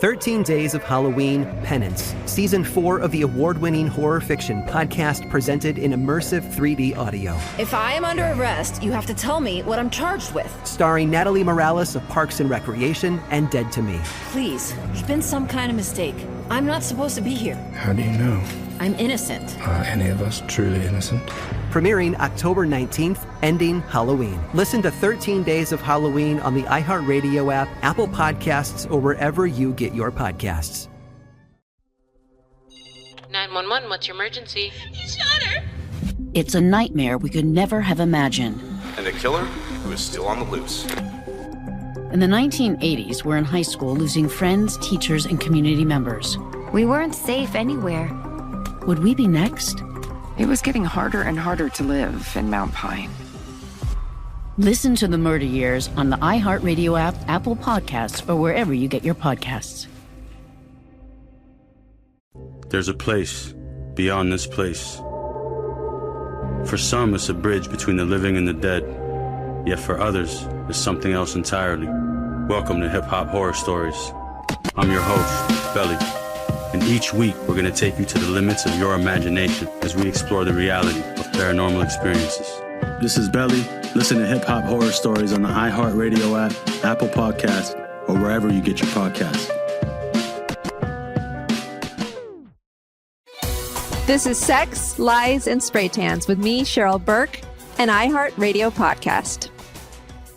13 Days of Halloween Penance, Season 4 of the award-winning horror fiction podcast presented in immersive 3D audio. If I am under arrest, you have to tell me what I'm charged with. Starring Natalie Morales of Parks and Recreation and Dead to Me. Please, there's been some kind of mistake. I'm not supposed to be here. How do you know? I'm innocent. Are any of us truly innocent? Premiering October 19th, ending Halloween. Listen to 13 Days of Halloween on the iHeartRadio app, Apple Podcasts, or wherever you get your podcasts. 911, what's your emergency? He shot her! It's a nightmare we could never have imagined. And a killer who is still on the loose. In the 1980s, we're in high school losing friends, teachers, and community members. We weren't safe anywhere. Would we be next? It was getting harder and harder to live in Mount Pine. Listen to The Murder Years on the iHeartRadio app, Apple Podcasts, or wherever you get your podcasts. There's a place beyond this place. For some, it's a bridge between the living and the dead. Yet for others, it's something else entirely. Welcome to Hip Hop Horror Stories. I'm your host, Belly. And each week, we're going to take you to the limits of your imagination as we explore the reality of paranormal experiences. This is Belly. Listen to Hip Hop Horror Stories on the iHeartRadio app, Apple Podcasts, or wherever you get your podcasts. This is Sex, Lies, and Spray Tans with me, Cheryl Burke, an iHeartRadio podcast.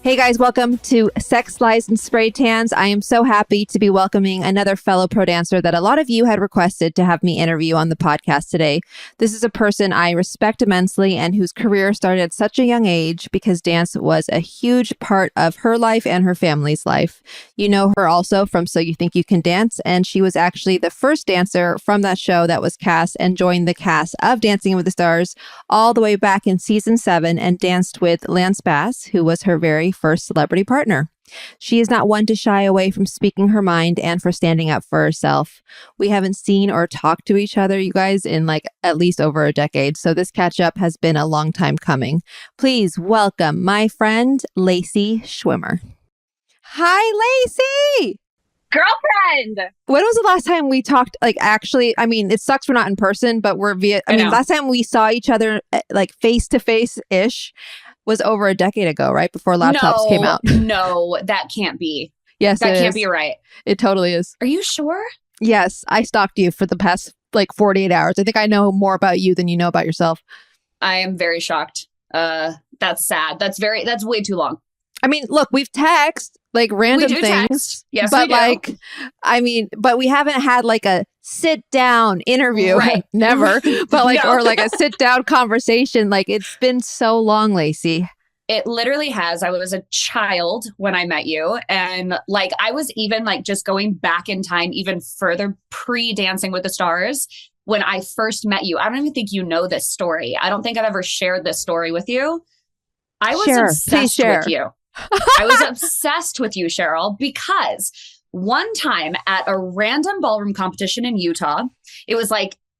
Hey guys, welcome to Sex, Lies, and Spray Tans. I am so happy to be welcoming another fellow pro dancer that a lot of you had requested to have me interview on the podcast today. This is a person I respect immensely and whose career started at such a young age because dance was a huge part of her life and her family's life. You know her also from So You Think You Can Dance, and she was actually the first dancer from that show that was cast and joined the cast of Dancing with the Stars all the way back in season 7 and danced with Lance Bass, who was her very first celebrity partner. She is not one to shy away from speaking her mind and for standing up for herself. We haven't seen or talked to each other, you guys, in at least over a decade, so this catch up has been a long time coming. Please welcome my friend, Lacy Schwimmer. Hi, Lacy! Girlfriend! When was the last time we talked? Actually, I mean, it sucks we're not in person, but we're via. I mean, last time we saw each other, face to face ish, was over a decade ago, right? Before laptops came out. No, that can't be. Yes, that can't be right. It totally is. Are you sure? Yes, I stalked you for the past 48 hours. I think I know more about you than you know about yourself. I am very shocked. That's sad. That's way too long. I mean, look, we've texted random things. Text. Yes, but we do. but we haven't had a sit down interview. Right. Never. But No. or a sit down conversation. It's been so long, Lacy. It literally has. I was a child when I met you. And I was even just going back in time even further pre-Dancing with the Stars when I first met you. I don't even think you know this story. I don't think I've ever shared this story with you. I was obsessed with you. I was obsessed with you, Cheryl, because one time at a random ballroom competition in Utah, it was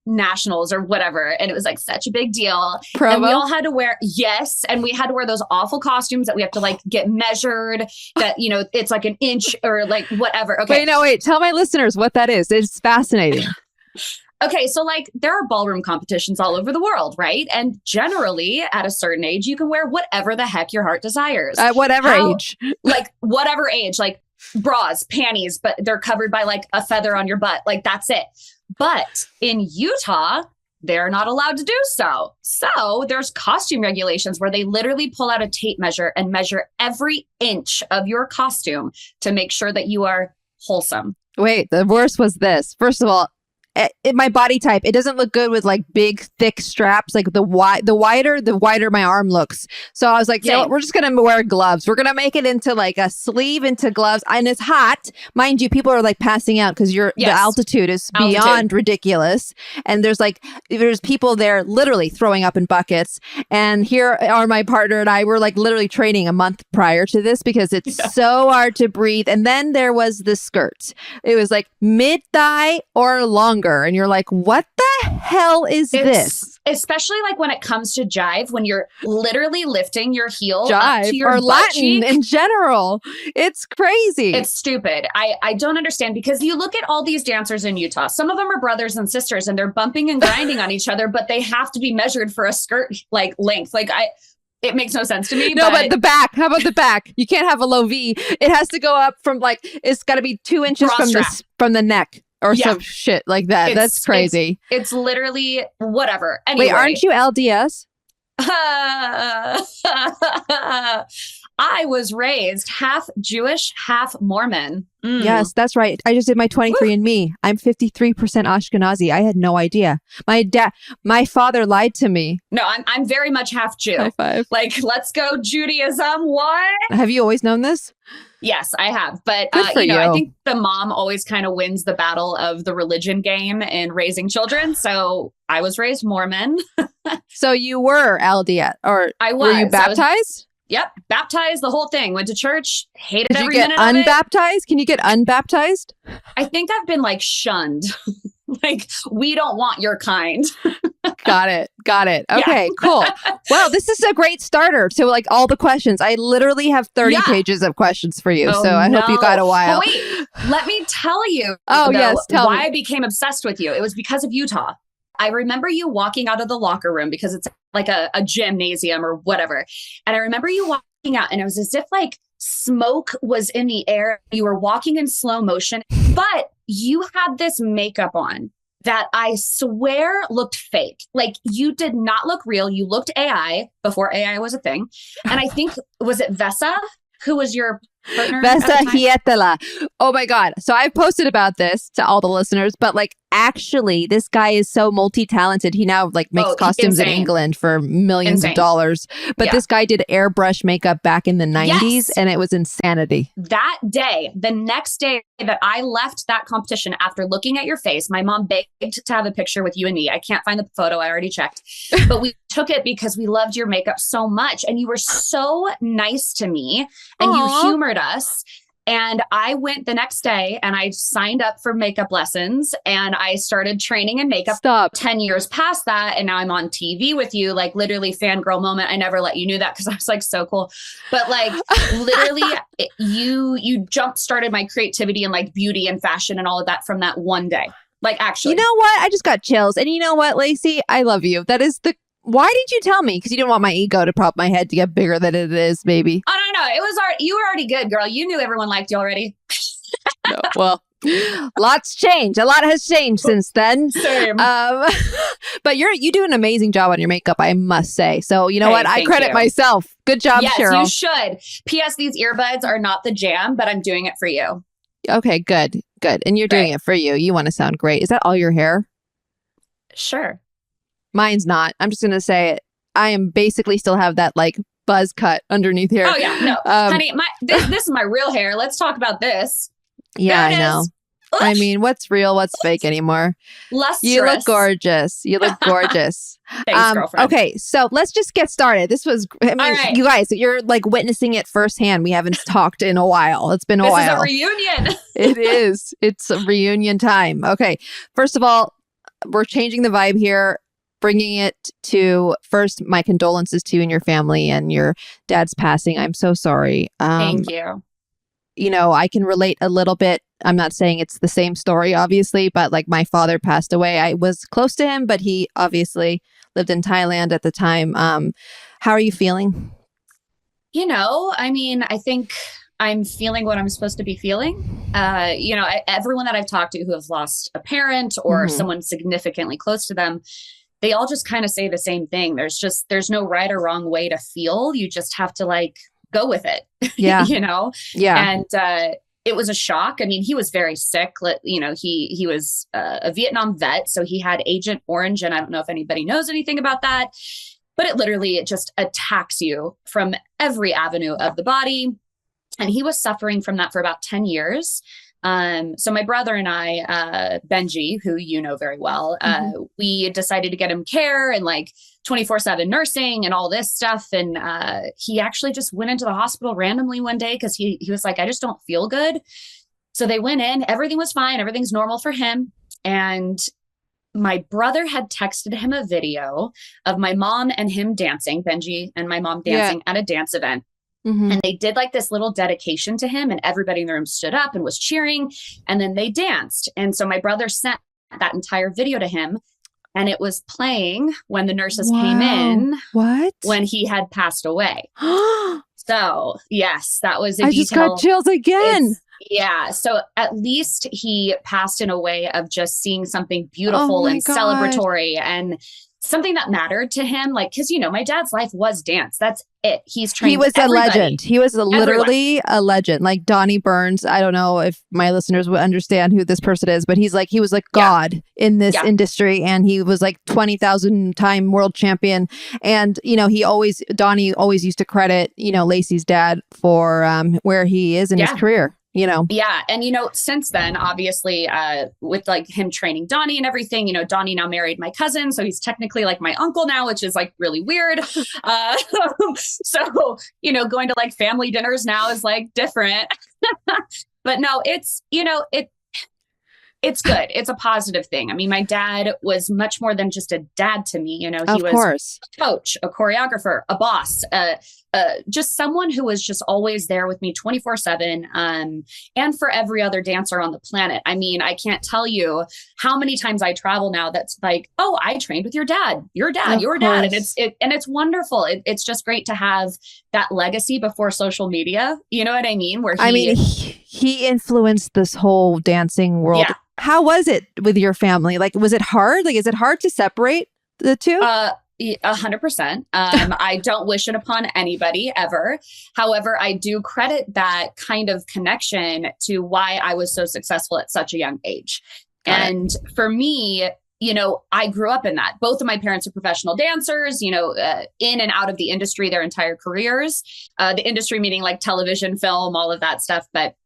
nationals or whatever. And it was such a big deal. Provo? And we all had to wear, yes. And we had to wear those awful costumes that we have to get measured, that, it's an inch or whatever. Okay. Wait. Tell my listeners what that is. It's fascinating. Okay, so there are ballroom competitions all over the world, right? And generally, at a certain age, you can wear whatever the heck your heart desires. At whatever age. Whatever age, bras, panties, but they're covered by a feather on your butt. That's it. But in Utah, they're not allowed to do so. So there's costume regulations where they literally pull out a tape measure and measure every inch of your costume to make sure that you are wholesome. Wait, the worst was this. First of all, my body type, it doesn't look good with big thick straps. The wider my arm looks. So I was like, yeah, we're just gonna wear gloves. We're gonna make it into a sleeve into gloves, and it's hot, mind you. People are passing out because the altitude is beyond ridiculous, and there's people there literally throwing up in buckets. And here are my partner and I were literally training a month prior to this because it's so hard to breathe. And then there was the skirt. It was mid thigh or longer. longer. And you're like, what the hell is this? Especially like when it comes to jive, when you're literally lifting your heel Jive up to your or butt Latin cheek. in general. It's crazy. It's stupid. I don't understand, because you look at all these dancers in Utah. Some of them are brothers and sisters and they're bumping and grinding on each other, but they have to be measured for a skirt like length. Like it makes no sense to me. No, but the back. How about the back? You can't have a low V. It has to go up from like, it's got to be 2 inches from the neck or some shit like that. That's crazy. It's literally whatever. Anyway. Wait, aren't you LDS? I was raised half Jewish, half Mormon. Yes, that's right. I just did my 23andMe. I'm 53% Ashkenazi. I had no idea. My father lied to me. No, I'm very much half Jew. High five. Like, let's go Judaism. What? Have you always known this? Yes, I have. But, you. I think the mom always kind of wins the battle of the religion game in raising children. So I was raised Mormon. So you were LDS, or I was. Were you baptized? Yep. Baptized, the whole thing. Went to church, hated every minute of it. Did you get unbaptized? Can you get unbaptized? I think I've been like shunned. Like, we don't want your kind. Got it. Okay, cool. Well, this is a great starter to like all the questions. I literally have 30 pages of questions for you. So I hope you got a while. But wait, let me tell you tell me. I became obsessed with you. It was because of Utah. I remember you walking out of the locker room, because it's like a gymnasium or whatever. And I remember you walking out, and it was as if like smoke was in the air. You were walking in slow motion, but you had this makeup on that I swear looked fake. Like, you did not look real. You looked AI before AI was a thing. And I think, was it Vesa, who was your partner? Vesa Hietala. Oh my God. So I've posted about this to all the listeners, but like, actually, this guy is so multi-talented. He now like makes costumes in England for millions of dollars. But this guy did airbrush makeup back in the 90s, and it was insanity. That day, the next day that I left that competition, after looking at your face, my mom begged to have a picture with you and me. I can't find the photo. I already checked. But we took it because we loved your makeup so much. And you were so nice to me, and you humored us. And I went the next day and I signed up for makeup lessons, and I started training in makeup. 10 years past that. And now I'm on TV with you, like literally fangirl moment. I never let you know that because I was like, so cool. But like literally you jump started my creativity and like beauty and fashion and all of that from that one day. Like, actually. You know what? I just got chills. And you know what, Lacey? I love you. That is why did you tell me? Because you didn't want my ego to prop my head to get bigger than it is, baby. Oh, no. It was you were already good, girl. You knew everyone liked you already. No, well, lots changed. A lot has changed since then. Same. But you do an amazing job on your makeup, I must say. So you know what? I credit myself. Good job, Cheryl. Yes, you should. P.S. These earbuds are not the jam, but I'm doing it for you. Okay, good. And you're doing it for you. You want to sound great. Is that all your hair? Sure. Mine's not. I'm just going to say it. I am basically still have that like buzz cut underneath here. Oh yeah, no, honey, this is my real hair. Let's talk about this. Yeah, I know. Oof. I mean, what's real? What's fake anymore? Lustrous. You look gorgeous. Thanks, girlfriend. Okay, so let's just get started. This was, right. You guys, you're like witnessing it firsthand. We haven't talked in a while. It's been a while. This is a reunion. It is. It's a reunion time. Okay, first of all, we're changing the vibe here. Bringing it to first, my condolences to you and your family and your dad's passing. I'm so sorry. Thank you. You know, I can relate a little bit. I'm not saying it's the same story, obviously, but like my father passed away. I was close to him, but he obviously lived in Thailand at the time. How are you feeling? You know, I mean, I think I'm feeling what I'm supposed to be feeling. Everyone that I've talked to who has lost a parent or someone significantly close to them, they all just kind of say the same thing. There's no right or wrong way to feel. You just have to like go with it. Yeah. you know? Yeah. And it was a shock. I mean, he was very sick. You know, he was a Vietnam vet. So he had Agent Orange. And I don't know if anybody knows anything about that, but it just attacks you from every avenue of the body. And he was suffering from that for about 10 years. So my brother and I, Benji, who you know very well, we decided to get him care and like 24/7 nursing and all this stuff. And he actually just went into the hospital randomly one day because he was like, I just don't feel good. So they went in, everything was fine. Everything's normal for him. And my brother had texted him a video of my mom and him dancing, Benji and my mom dancing at a dance event. Mm-hmm. And they did like this little dedication to him, and everybody in the room stood up and was cheering. And then they danced. And so my brother sent that entire video to him, and it was playing when the nurses came in. What? When he had passed away. So yes, that was a I detail. just got chills again. Yeah. So at least he passed in a way of just seeing something beautiful and celebratory and something that mattered to him. Like, cause my dad's life was dance. That's it. He's trained. He was everybody. a legend. He was literally a legend. Like Donnie Burns. I don't know if my listeners would understand who this person is, but he was like God in this industry. And he was like 20,000 time world champion. And, Donnie always used to credit, Lacey's dad for where he is in his career. Yeah. And, since then, obviously, with like him training Donnie and everything, Donnie now married my cousin. So he's technically like my uncle now, which is like really weird. So, going to like family dinners now is like different. But no, it's, it's good. It's a positive thing. I mean, my dad was much more than just a dad to me. He was a coach, a choreographer, a boss, just someone who was just always there with me 24/7. And for every other dancer on the planet. I mean, I can't tell you how many times I travel now that's like, oh, I trained with your dad, your dad. And it's wonderful. It's just great to have that legacy before social media. You know what I mean? He influenced this whole dancing world. Yeah. How was it with your family? Like, was it hard? Like, is it hard to separate the two? 100%. I don't wish it upon anybody ever. However, I do credit that kind of connection to why I was so successful at such a young age. And for me, I grew up in that. Both of my parents are professional dancers, in and out of the industry their entire careers. The industry meaning like television, film, all of that stuff. But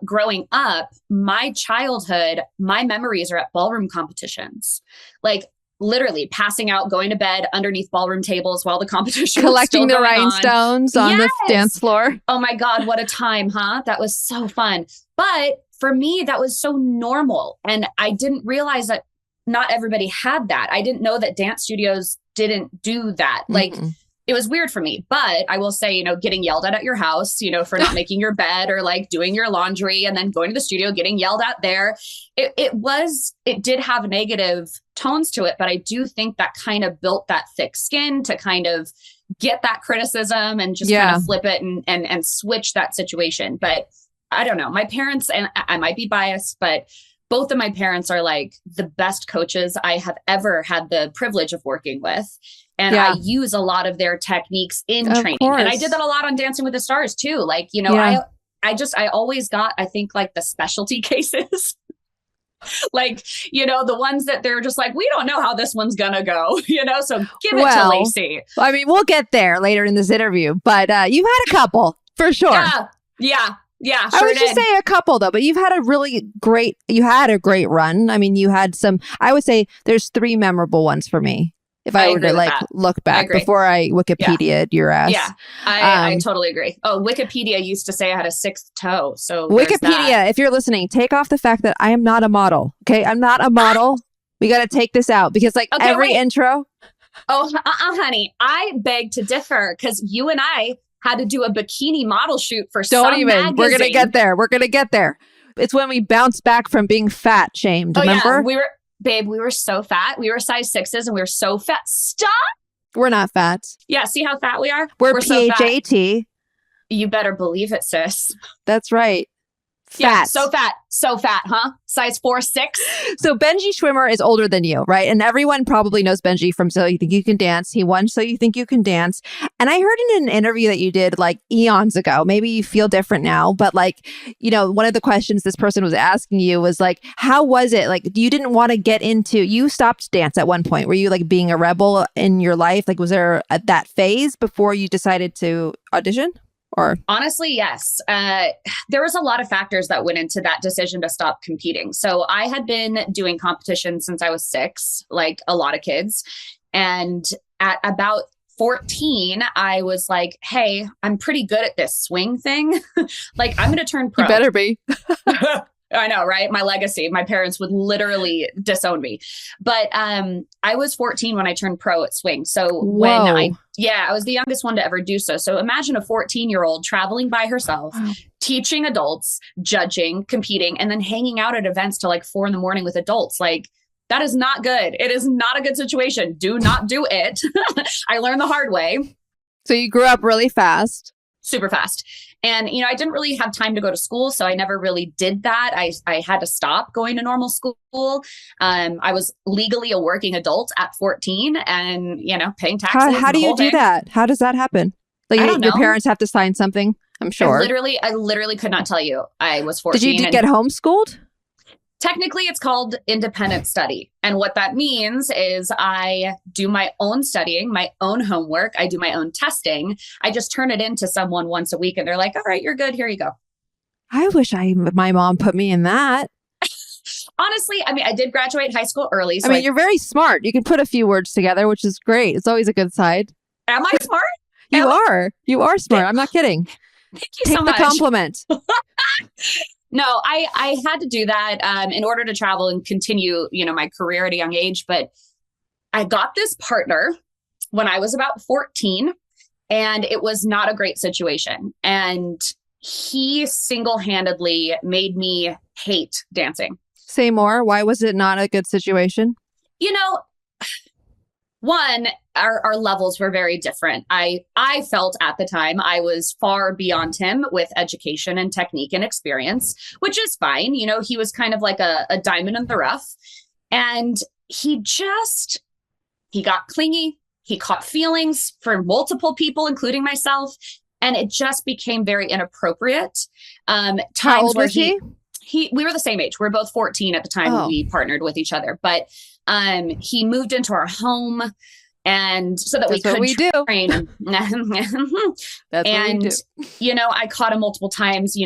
growing up, my childhood, my memories are at ballroom competitions, like literally passing out, going to bed underneath ballroom tables while the competition collecting the rhinestones on the dance floor. Oh my God, what a time, huh? That was so fun. But for me, that was so normal. And I didn't realize that not everybody had that. I didn't know that dance studios didn't do that. Like, it was weird for me, but I will say, getting yelled at your house, for not making your bed or like doing your laundry and then going to the studio, getting yelled at there. It did have negative tones to it, but I do think that kind of built that thick skin to kind of get that criticism and just kind of flip it and switch that situation. But I don't know, my parents, and I might be biased, but both of my parents are like the best coaches I have ever had the privilege of working with. And I use a lot of their techniques in training. And I did that a lot on Dancing with the Stars too. Like, I always got, I think like the specialty cases, like, the ones that they're just like, we don't know how this one's gonna go, so give it to Lacey. I mean, we'll get there later in this interview, but you've had a couple for sure. Yeah. I would just say a couple though, but you had a great run. I mean, you had some, I would say there's 3 memorable ones for me. If I were to like look back before I Wikipedia'd your ass. Yeah, I totally agree. Oh, Wikipedia used to say I had a 6th toe. So Wikipedia, if you're listening, take off the fact that I am not a model. Okay, I'm not a model. We got to take this out because every intro. Oh, honey, I beg to differ because you and I had to do a bikini model shoot for some magazine. We're going to get there. It's when we bounce back from being fat shamed. Remember? Yeah, we were so fat. We were size 6s and we were so fat. Stop. We're not fat. Yeah. See how fat we are? We're PHAT. So you better believe it, sis. That's right. Fat. Yeah, so fat, huh? Size 4, 6. So Benji Schwimmer is older than you, right? And everyone probably knows Benji from So You Think You Can Dance. He won So You Think You Can Dance. And I heard in an interview that you did like eons ago, maybe you feel different now, but like, one of the questions this person was asking you was like, how was it? Like, you didn't want to get into, you stopped dance at one point. Were you like being a rebel in your life? Like, was there that phase before you decided to audition? Or honestly, yes. There was a lot of factors that went into that decision to stop competing. So I had been doing competitions since I was 6, like a lot of kids. And at about 14, I was like, hey, I'm pretty good at this swing thing. Like, I'm going to turn pro. You better be. I know, right? My legacy. My parents would literally disown me. But I was 14 when I turned pro at swing. So I was the youngest one to ever do so. So imagine a 14-year-old traveling by herself, teaching adults, judging, competing, and then hanging out at events till like 4 a.m. with adults. Like, that is not good. It is not a good situation. Do not do it. I learned the hard way. So you grew up really fast. Super fast. And, I didn't really have time to go to school, so I never really did that. I had to stop going to normal school. I was legally a working adult at 14 and, paying taxes. How do you do that? How does that happen? Like your parents have to sign something, I'm sure. I literally could not tell you. I was 14. Did you get homeschooled? Technically, it's called independent study. And what that means is I do my own studying, my own homework. I do my own testing. I just turn it into someone once a week and they're like, all right, you're good. Here you go. I wish my mom put me in that. Honestly, I did graduate high school early. So you're very smart. You can put a few words together, which is great. It's always a good side. Am I smart? You are. You are smart. I'm not kidding. Thank you so much. Take the compliment. No, I had to do that in order to travel and continue, my career at a young age. But I got this partner when I was about 14, and it was not a great situation. And he single-handedly made me hate dancing. Say more. Why was it not a good situation? One, our levels were very different. I felt at the time I was far beyond him with education and technique and experience, which is fine. He was kind of like a diamond in the rough. And he got clingy. He caught feelings for multiple people, including myself. And it just became very inappropriate. How old was he? We were the same age. We were both 14 at the time we partnered with each other. But he moved into our home, and so that we could train. That's and what we do. I caught him multiple times,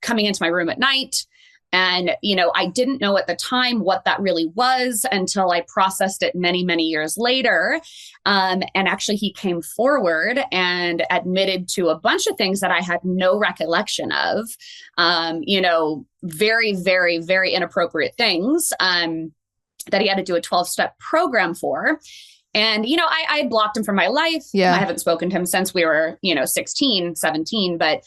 coming into my room at night. And, I didn't know at the time what that really was until I processed it many, many years later. And actually, he came forward and admitted to a bunch of things that I had no recollection of, very, very, very inappropriate things that he had to do a 12-step program for. And, I blocked him from my life. Yeah. I haven't spoken to him since we were, 16, 17. But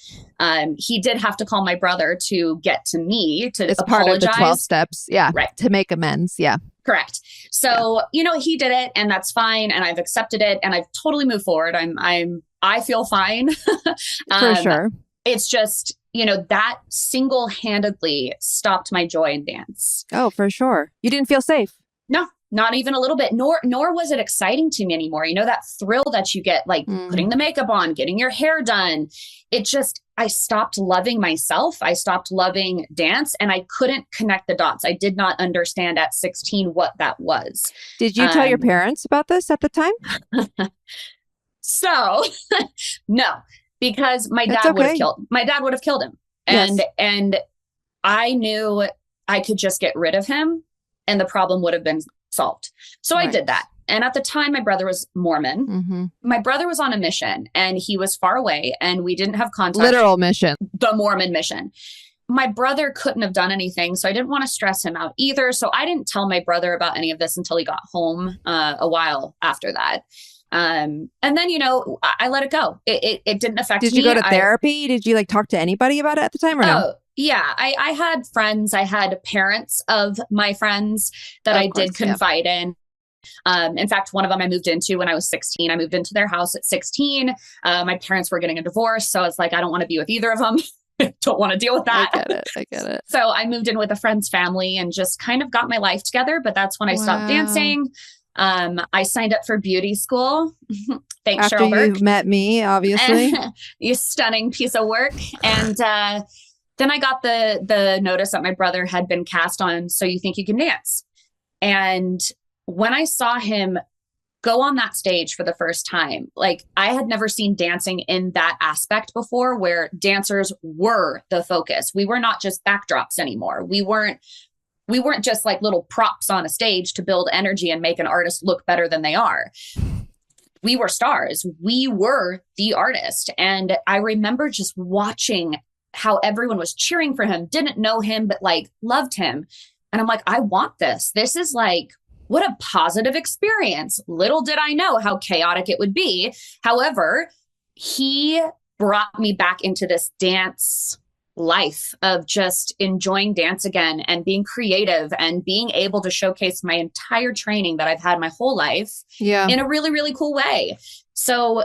he did have to call my brother to get to me to it's apologize. Part of the 12 steps. Yeah. Right. To make amends. Yeah. Correct. So, he did it, and that's fine. And I've accepted it, and I've totally moved forward. I feel fine. For sure. It's just, that single-handedly stopped my joy in dance. Oh, for sure. You didn't feel safe. No. Not even a little bit, nor was it exciting to me anymore. That thrill that you get, like putting the makeup on, getting your hair done. I stopped loving myself. I stopped loving dance, and I couldn't connect the dots. I did not understand at 16 what that was. Did you tell your parents about this at the time? So, no, because my dad would have killed him. And I knew I could just get rid of him and the problem would have been solved. So I did that. And at the time, my brother was Mormon. Mm-hmm. My brother was on a mission, and he was far away, and we didn't have contact. Literal mission. The Mormon mission. My brother couldn't have done anything, so I didn't want to stress him out either. So I didn't tell my brother about any of this until he got home a while after that. And then, I let it go. It didn't affect me. Did you go to therapy? Did you talk to anybody about it at the time or no? Yeah, I had friends. I had parents of my friends that I did confide in. In fact, one of them I moved into when I was 16. I moved into their house at 16. My parents were getting a divorce. So I was like, I don't want to be with either of them. Don't want to deal with that. I get it. So I moved in with a friend's family and just kind of got my life together. But that's when I stopped dancing. I signed up for beauty school. Thanks, After Cheryl Burke. You've met me, obviously. You stunning piece of work. And then I got the notice that my brother had been cast on So You Think You Can Dance. And when I saw him go on that stage for the first time, I had never seen dancing in that aspect before, where dancers were the focus. We were not just backdrops anymore. We weren't just little props on a stage to build energy and make an artist look better than they are. We were stars. We were the artist. And I remember just watching how everyone was cheering for him, didn't know him, but like loved him. And I'm like, I want this. This is like, what a positive experience. Little did I know how chaotic it would be. However, he brought me back into this dance life of just enjoying dance again and being creative and being able to showcase my entire training that I've had my whole life in a really, really cool way. So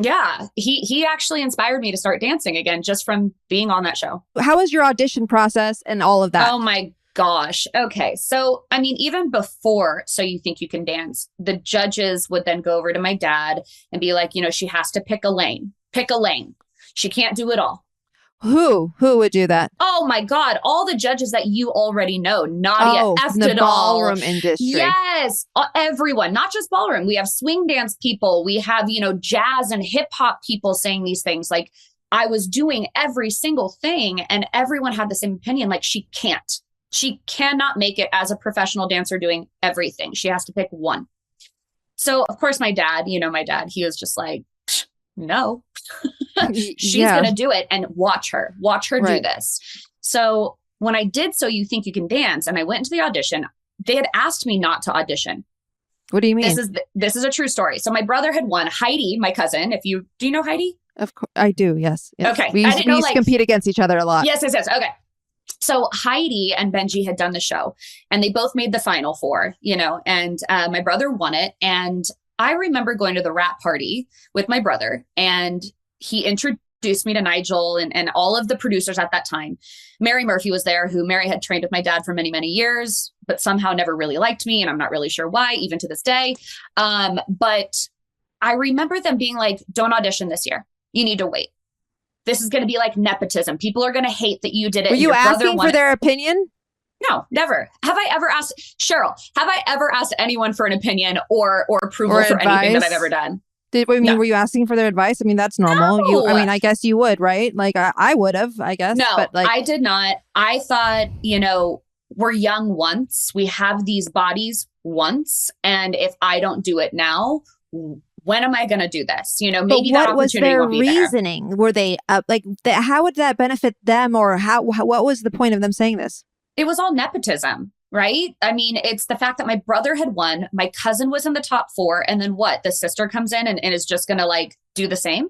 yeah, he actually inspired me to start dancing again just from being on that show. How was your audition process and all of that? Oh my gosh. Okay. So, I mean, even before So You Think You Can Dance, the judges would then go over to my dad and be like, she has to pick a lane. Pick a lane. She can't do it all. Who would do that? Oh my God. All the judges that you already know. Nadia F. the ballroom industry. Yes. Everyone, not just ballroom. We have swing dance people. We have, jazz and hip hop people saying these things. Like, I was doing every single thing and everyone had the same opinion. Like, she cannot make it as a professional dancer doing everything. She has to pick one. So of course my dad, he was just like, no, she's going to do it and watch her do this. So when I did So You Think You Can Dance and I went into the audition, they had asked me not to audition. What do you mean? This is a true story. So my brother had won. Heidi, my cousin, do you know Heidi? Of course I do. Yes. Okay. We used to compete against each other a lot. Yes. Okay. So Heidi and Benji had done the show and they both made the final four, and my brother won it. And I remember going to the wrap party with my brother and he introduced me to Nigel and all of the producers at that time. Mary Murphy was there, who Mary had trained with my dad for many, many years, but somehow never really liked me. And I'm not really sure why, even to this day. But I remember them being like, don't audition this year. You need to wait. This is going to be like nepotism. People are going to hate that you did it. Were you asking for their opinion? No, never. Have I ever asked anyone for an opinion or approval for anything that I've ever done? Were you asking for their advice? I mean, that's normal. No. I guess you would, right? Like I would have, I guess. No, but I did not. I thought, we're young once. We have these bodies once. And if I don't do it now, when am I going to do this? Maybe that opportunity won't be there. What was their reasoning? Were they how would that benefit them, or what was the point of them saying this? It was all nepotism, right? I mean, it's the fact that my brother had won, my cousin was in the top four, and then what? The sister comes in and is just going to do the same.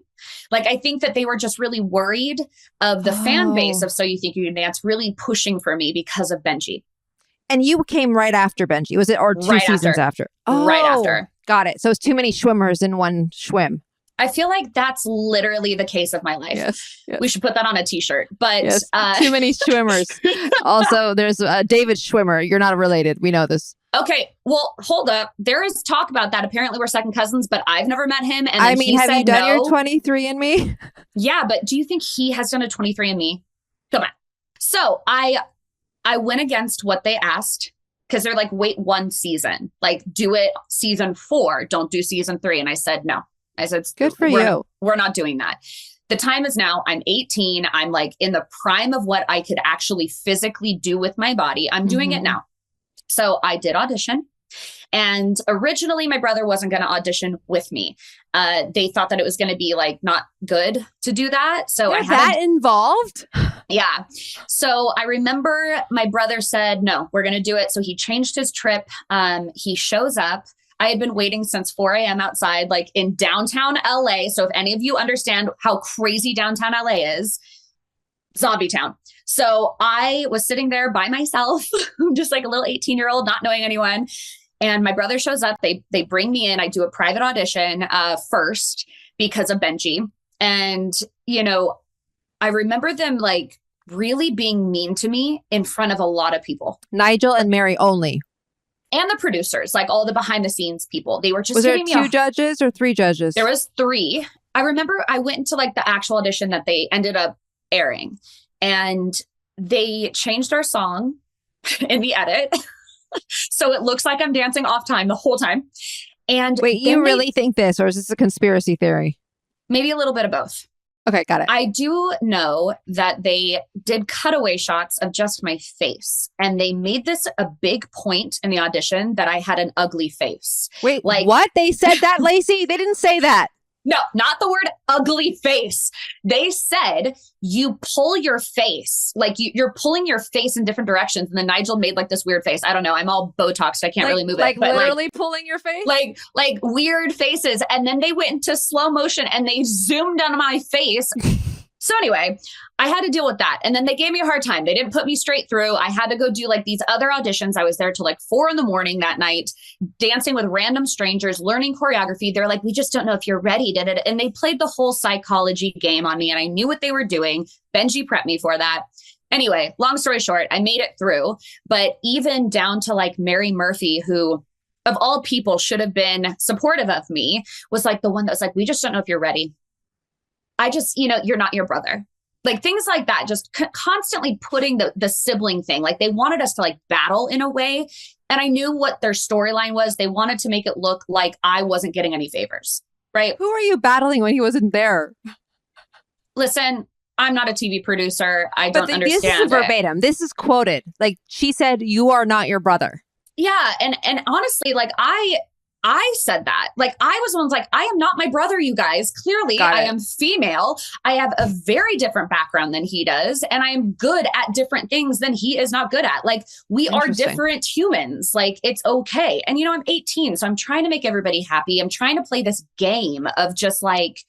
I think that they were just really worried of the fan base of So You Think You Can Dance really pushing for me because of Benji. And you came right after Benji, was it? Or two seasons after? Oh, right after. Got it. So it's too many Schwimmers in one Schwim. I feel like that's literally the case of my life. Yes. We should put that on a t-shirt. But yes. Too many Schwimmers. Also, there's David Schwimmer. You're not related. We know this. Okay. Well, hold up. There is talk about that. Apparently we're second cousins, but I've never met him. And have you done your 23andMe? Yeah, but do you think he has done a 23andMe? Come on. So I went against what they asked. Because they're like, wait one season, do it season 4. Don't do season 3. And I said, no. I said, good for you. We're not doing that. The time is now. I'm 18. I'm in the prime of what I could actually physically do with my body. I'm doing it now. So I did audition. And originally my brother wasn't going to audition with me. They thought that it was going to be not good to do that. So I had that involved. Yeah. So I remember my brother said, no, we're going to do it. So he changed his trip. He shows up. I had been waiting since 4 a.m. outside, in downtown LA. So if any of you understand how crazy downtown LA is, zombie town. So I was sitting there by myself, just a little 18-year-old, not knowing anyone. And my brother shows up. They bring me in. I do a private audition first because of Benji. And, I remember them really being mean to me in front of a lot of people. Nigel and Mary only. And the producers, all the behind the scenes people. They were just Was there 2 judges or 3 judges? There was 3. I remember I went into the actual audition that they ended up airing. And they changed our song in the edit. So it looks like I'm dancing off time the whole time. And wait, you really think this, or is this a conspiracy theory? Maybe a little bit of both. Okay, got it. I do know that they did cutaway shots of just my face. And they made this a big point in the audition that I had an ugly face. Wait, what? They said that, Lacey? They didn't say that. No, not the word ugly face. They said you pull your face, like you're pulling your face in different directions. And then Nigel made like this weird face. I don't know. I'm all Botoxed. I can't really move it. But literally pulling your face? Like weird faces. And then they went into slow motion and they zoomed on my face. So anyway, I had to deal with that. And then they gave me a hard time. They didn't put me straight through. I had to go do like these other auditions. I was there till like 4 a.m. that night, dancing with random strangers, learning choreography. They're like, we just don't know if you're ready. And they played the whole psychology game on me and I knew what they were doing. Benji prepped me for that. Anyway, long story short, I made it through. But even down to like Mary Murphy, who of all people should have been supportive of me, was like the one that was like, we just don't know if you're ready. I just, you're not your brother. Like things like that, just constantly putting the sibling thing. Like they wanted us to like battle in a way. And I knew what their storyline was. They wanted to make it look like I wasn't getting any favors, right? Who are you battling when he wasn't there? Listen, I'm not a TV producer. I don't understand. This is verbatim. This is quoted. Like she said, you are not your brother. Yeah. And honestly, like I said that. Like I was the one's like, I am not my brother, you guys. Clearly, I am female. I have a very different background than he does. And I am good at different things than he is not good at. Like we are different humans. Like it's okay. And I'm 18. So I'm trying to make everybody happy. I'm trying to play this game of just like,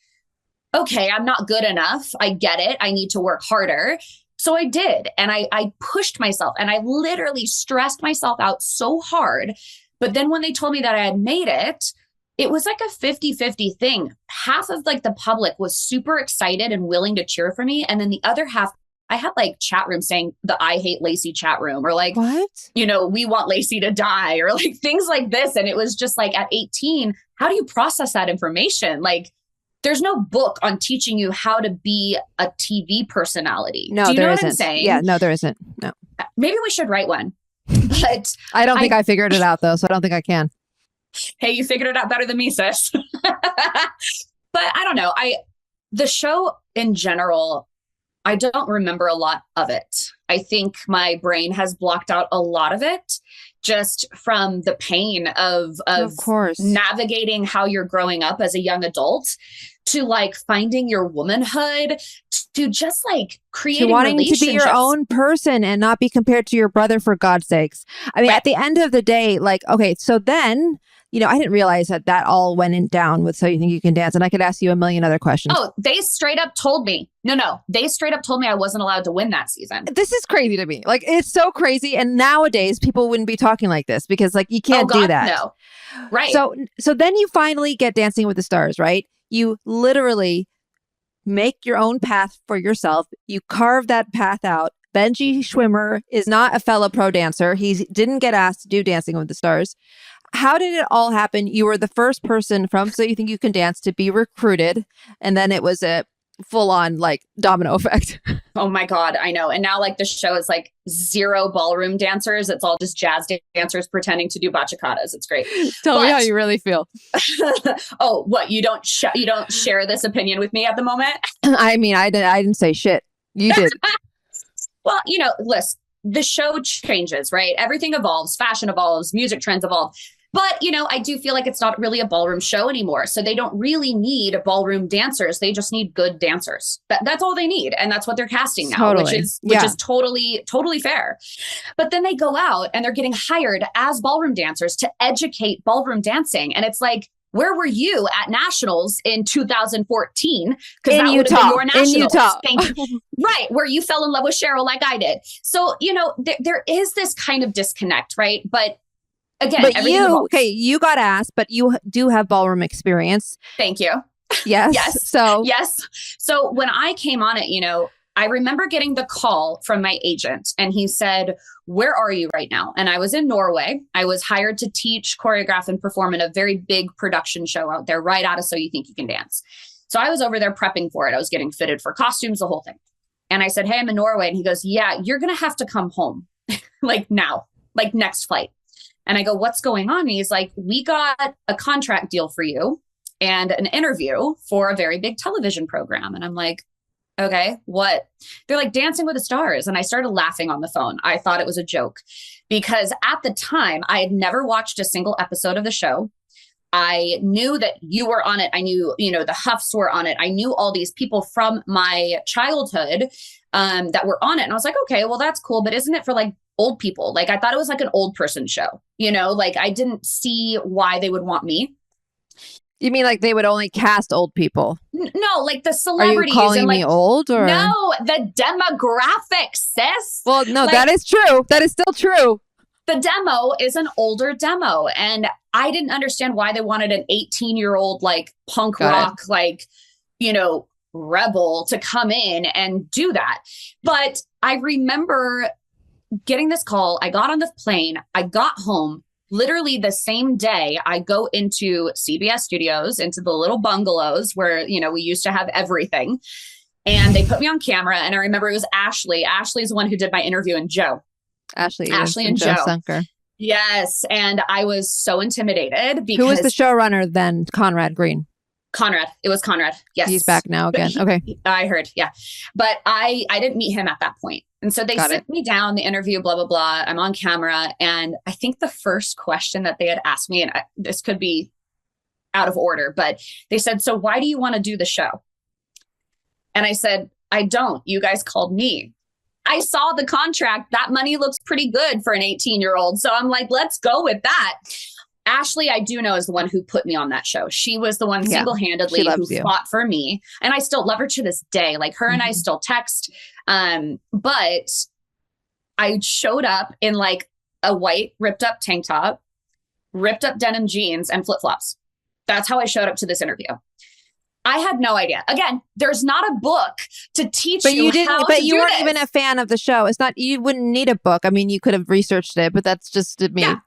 okay, I'm not good enough. I get it. I need to work harder. So I did. And I pushed myself and I literally stressed myself out so hard. But then when they told me that I had made it, it was like a 50-50 thing. Half of like the public was super excited and willing to cheer for me. And then the other half, I had like chat rooms saying the I hate Lacy chat room or like, what? We want Lacy to die or like things like this. And it was just like at 18, how do you process that information? Like there's no book on teaching you how to be a TV personality. No, do you there know isn't. What I'm saying? Yeah, no, there isn't. No. Maybe we should write one. But I don't think I figured it out though, so I don't think I can. Hey, you figured it out better than me, sis. But I don't know. The show in general, I don't remember a lot of it. I think my brain has blocked out a lot of it just from the pain of course, navigating how you're growing up as a young adult to like finding your womanhood to just like creating to wanting relationships. To be your own person and not be compared to your brother, for God's sakes. I mean, At the end of the day, like, okay, so then, I didn't realize that all went down with So You Think You Can Dance. And I could ask you a million other questions. Oh, they straight up told me. No. They straight up told me I wasn't allowed to win that season. This is crazy to me. Like, it's so crazy. And nowadays people wouldn't be talking like this because like you can't do that. No. Right. So then you finally get Dancing with the Stars, right? You literally make your own path for yourself. You carve that path out. Benji Schwimmer is not a fellow pro dancer. He didn't get asked to do Dancing with the Stars. How did it all happen? You were the first person from So You Think You Can Dance to be recruited. And then it was a full-on like domino effect. Oh my God, I know. And now like the show is like 0 ballroom dancers. It's all just jazz dancers pretending to do bachacatas. It's great. Tell me how you really feel. Oh, what? You don't share this opinion with me at the moment? I mean, I didn't say shit. You did. Well, listen, the show changes, right? Everything evolves, fashion evolves, music trends evolve. But, I do feel like it's not really a ballroom show anymore. So they don't really need ballroom dancers. They just need good dancers. That's all they need. And that's what they're casting now, totally. which is totally, totally fair. But then they go out and they're getting hired as ballroom dancers to educate ballroom dancing. And it's like, where were you at nationals in 2014? Because that would have been your nationals. In Utah. Thank you. Right. Where you fell in love with Cheryl like I did. So, there is this kind of disconnect, right? But again, you got asked, but you do have ballroom experience. Thank you. Yes. Yes. So when I came on it, I remember getting the call from my agent and he said, where are you right now? And I was in Norway. I was hired to teach, choreograph, and perform in a very big production show out there right out of So You Think You Can Dance. So I was over there prepping for it. I was getting fitted for costumes, the whole thing. And I said, hey, I'm in Norway. And he goes, yeah, you're going to have to come home like now, like next flight. And I go, what's going on? And he's like, we got a contract deal for you and an interview for a very big television program. And I'm like, okay, what? They're like Dancing with the Stars. And I started laughing on the phone. I thought it was a joke because at the time I had never watched a single episode of the show. I knew that you were on it. I knew, the Huffs were on it. I knew all these people from my childhood that were on it. And I was like, okay, well, that's cool. But isn't it for like old people? Like, I thought it was like an old person show, like I didn't see why they would want me. You mean like they would only cast old people? No, like the celebrities. Are you calling and me old? Or no, the demographic, sis. Well, no, that is true. That is still true. The demo is an older demo, and I didn't understand why they wanted an 18-year-old like punk rock, like, rebel to come in and do that. But I remember getting this call. I got on the plane. I got home. Literally the same day, I go into CBS Studios, into the little bungalows where, we used to have everything. And they put me on camera. And I remember it was Ashley. Ashley's the one who did my interview, and Joe. Ashley and Joe Sunker. Yes. And I was so intimidated because... Who was the showrunner then? Conrad Green. Conrad. It was Conrad. Yes. He's back now again. Okay. I heard. Yeah. But I didn't meet him at that point. And so they sit me down, the interview, blah, blah, blah. I'm on camera. And I think the first question that they had asked me, and this could be out of order, but they said, so why do you want to do the show? And I said, I don't. You guys called me. I saw the contract. That money looks pretty good for an 18-year-old. So I'm like, let's go with that. Ashley, I do know, is the one who put me on that show. She was the one single-handedly who fought for me. And I still love her to this day. Like, her and I still text. But I showed up in like a white ripped up tank top, ripped up denim jeans, and flip-flops. That's how I showed up to this interview. I had no idea. Again, there's not a book to teach you how to do you weren't this. even a fan of the show. It's not, you wouldn't need a book. I mean, you could have researched it, but that's just me. Yeah.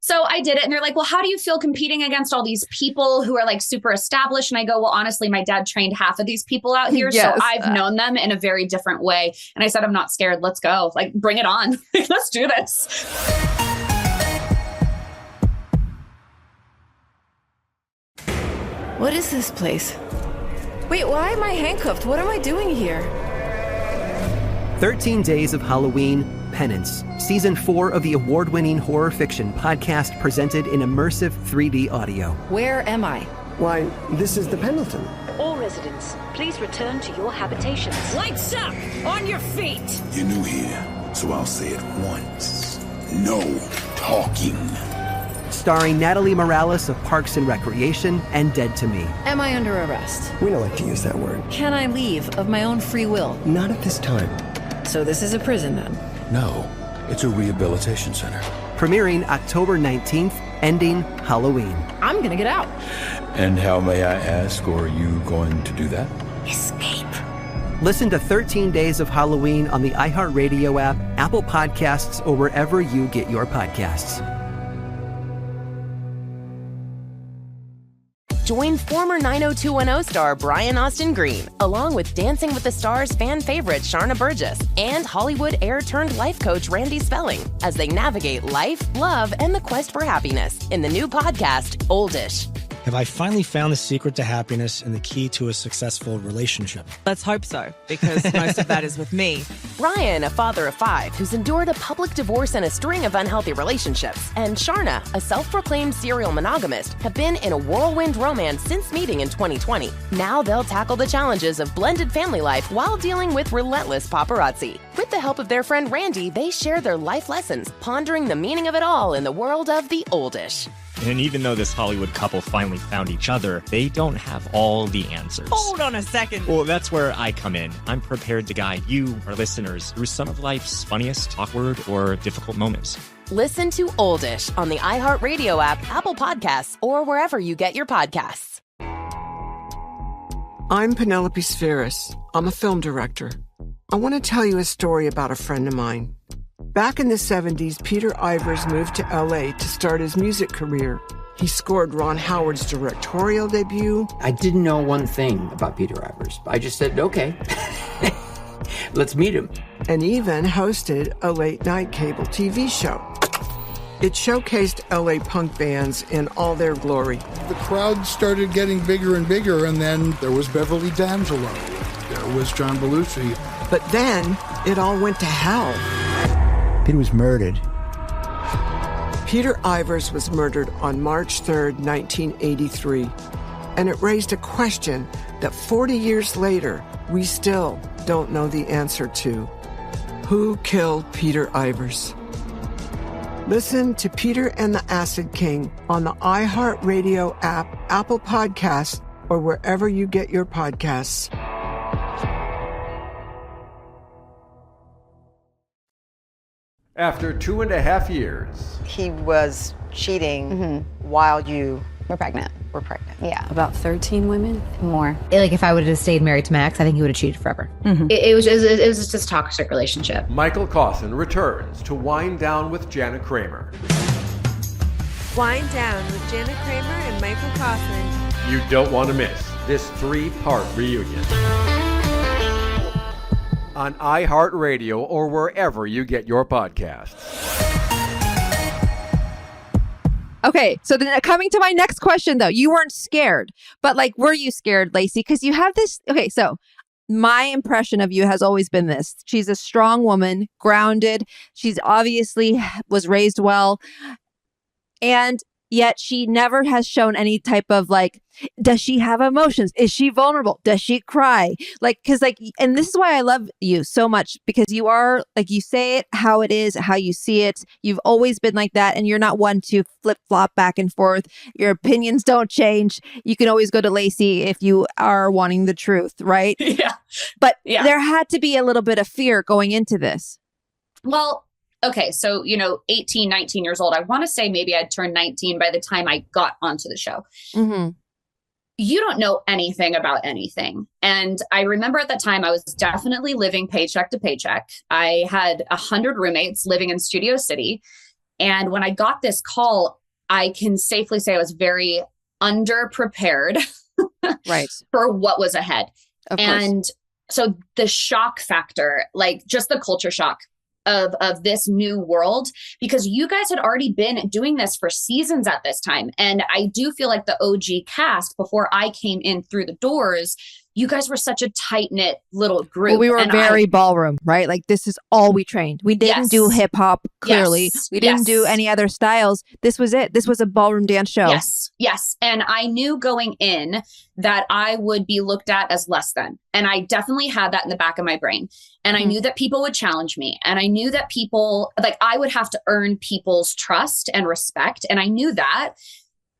So I did it. And they're like, well, how do you feel competing against all these people who are like super established? And I go, well, honestly, my dad trained half of these people out here. Yes. So I've known them in a very different way. And I said, I'm not scared. Let's go. Like, bring it on. Let's do this. What is this place? Wait, why am I handcuffed? What am I doing here? 13 Days of Halloween, Penance, Season 4 of the award-winning horror fiction podcast presented in immersive 3D audio. Where am I? Why, this is the Pendleton. All residents, please return to your habitations. Lights up! On your feet! You're new here, so I'll say it once. No talking. Starring Natalie Morales of Parks and Recreation and Dead to Me. Am I under arrest? We don't like to use that word. Can I leave of my own free will? Not at this time. So this is a prison then? No, it's a rehabilitation center. Premiering October 19th, ending Halloween. I'm gonna get out. And how, may I ask, are you going to do that? Escape. Listen to 13 Days of Halloween on the iHeartRadio app, Apple Podcasts, or wherever you get your podcasts. Join former 90210 star Brian Austin Green, along with Dancing with the Stars fan favorite Sharna Burgess and Hollywood heir-turned-life coach Randy Spelling as they navigate life, love, and the quest for happiness in the new podcast, Oldish. Have I finally found the secret to happiness and the key to a successful relationship? Let's hope so, because most of that is with me. Ryan, a father of 5 who's endured a public divorce and a string of unhealthy relationships, and Sharna, a self-proclaimed serial monogamist, have been in a whirlwind romance since meeting in 2020. Now they'll tackle the challenges of blended family life while dealing with relentless paparazzi. With the help of their friend Randy, they share their life lessons, pondering the meaning of it all in the world of the Oldish. And even though this Hollywood couple finally found each other, they don't have all the answers. Hold on a second. Well, that's where I come in. I'm prepared to guide you, our listeners, through some of life's funniest, awkward, or difficult moments. Listen to Oldish on the iHeartRadio app, Apple Podcasts, or wherever you get your podcasts. I'm Penelope Spheris. I'm a film director. I want to tell you a story about a friend of mine. Back in the 70s, Peter Ivers moved to LA to start his music career. He scored Ron Howard's directorial debut. I didn't know one thing about Peter Ivers. I just said, okay, let's meet him. And even hosted a late-night cable TV show. It showcased LA punk bands in all their glory. The crowd started getting bigger and bigger, and then there was Beverly D'Angelo. There was John Belushi. But then it all went to hell. Peter was murdered. Peter Ivers was murdered on March 3rd, 1983, and it raised a question that 40 years later, we still don't know the answer to. Who killed Peter Ivers? Listen to Peter and the Acid King on the iHeartRadio app, Apple Podcasts, or wherever you get your podcasts. After 2.5 years. He was cheating while you were pregnant. Yeah. About 13 women? More. Like if I would have stayed married to Max, I think he would have cheated forever. It was just a toxic relationship. Michael Cawthon returns to Wind Down with Janet Kramer. Wind Down with Janet Kramer and Michael Cawthon. You don't want to miss this 3-part reunion. On iHeartRadio or wherever you get your podcasts. Okay, so then coming to my next question, though, you weren't scared, but like, were you scared, Lacey? Because you have this. Okay, so my impression of you has always been this. She's a strong woman, grounded. She's obviously was raised well. And yet she never has shown any type of like, does she have emotions? Is she vulnerable? Does she cry? Like, because like, and this is why I love you so much, because you are like, you say it how it is, how you see it. You've always been like that. And you're not one to flip flop back and forth. Your opinions don't change. You can always go to Lacey if you are wanting the truth, right? Yeah. But there had to be a little bit of fear going into this. Well, okay, so, 18, 19 years old. I want to say maybe I'd turned 19 by the time I got onto the show. You don't know anything about anything. And I remember at that time, I was definitely living paycheck to paycheck. I had 100 roommates living in Studio City. And when I got this call, I can safely say I was very underprepared for what was ahead. And so the shock factor, like just the culture shock of this new world, because you guys had already been doing this for seasons at this time. And I do feel like the OG cast, before I came in through the doors, you guys were such a tight-knit little group. Well, we were very ballroom, right? Like this is all we trained. We didn't do hip hop, clearly. We didn't do any other styles. This was it. This was a ballroom dance show. Yes. And I knew going in that I would be looked at as less than. And I definitely had that in the back of my brain. And I knew that people would challenge me. And I knew that people, like I would have to earn people's trust and respect. And I knew that.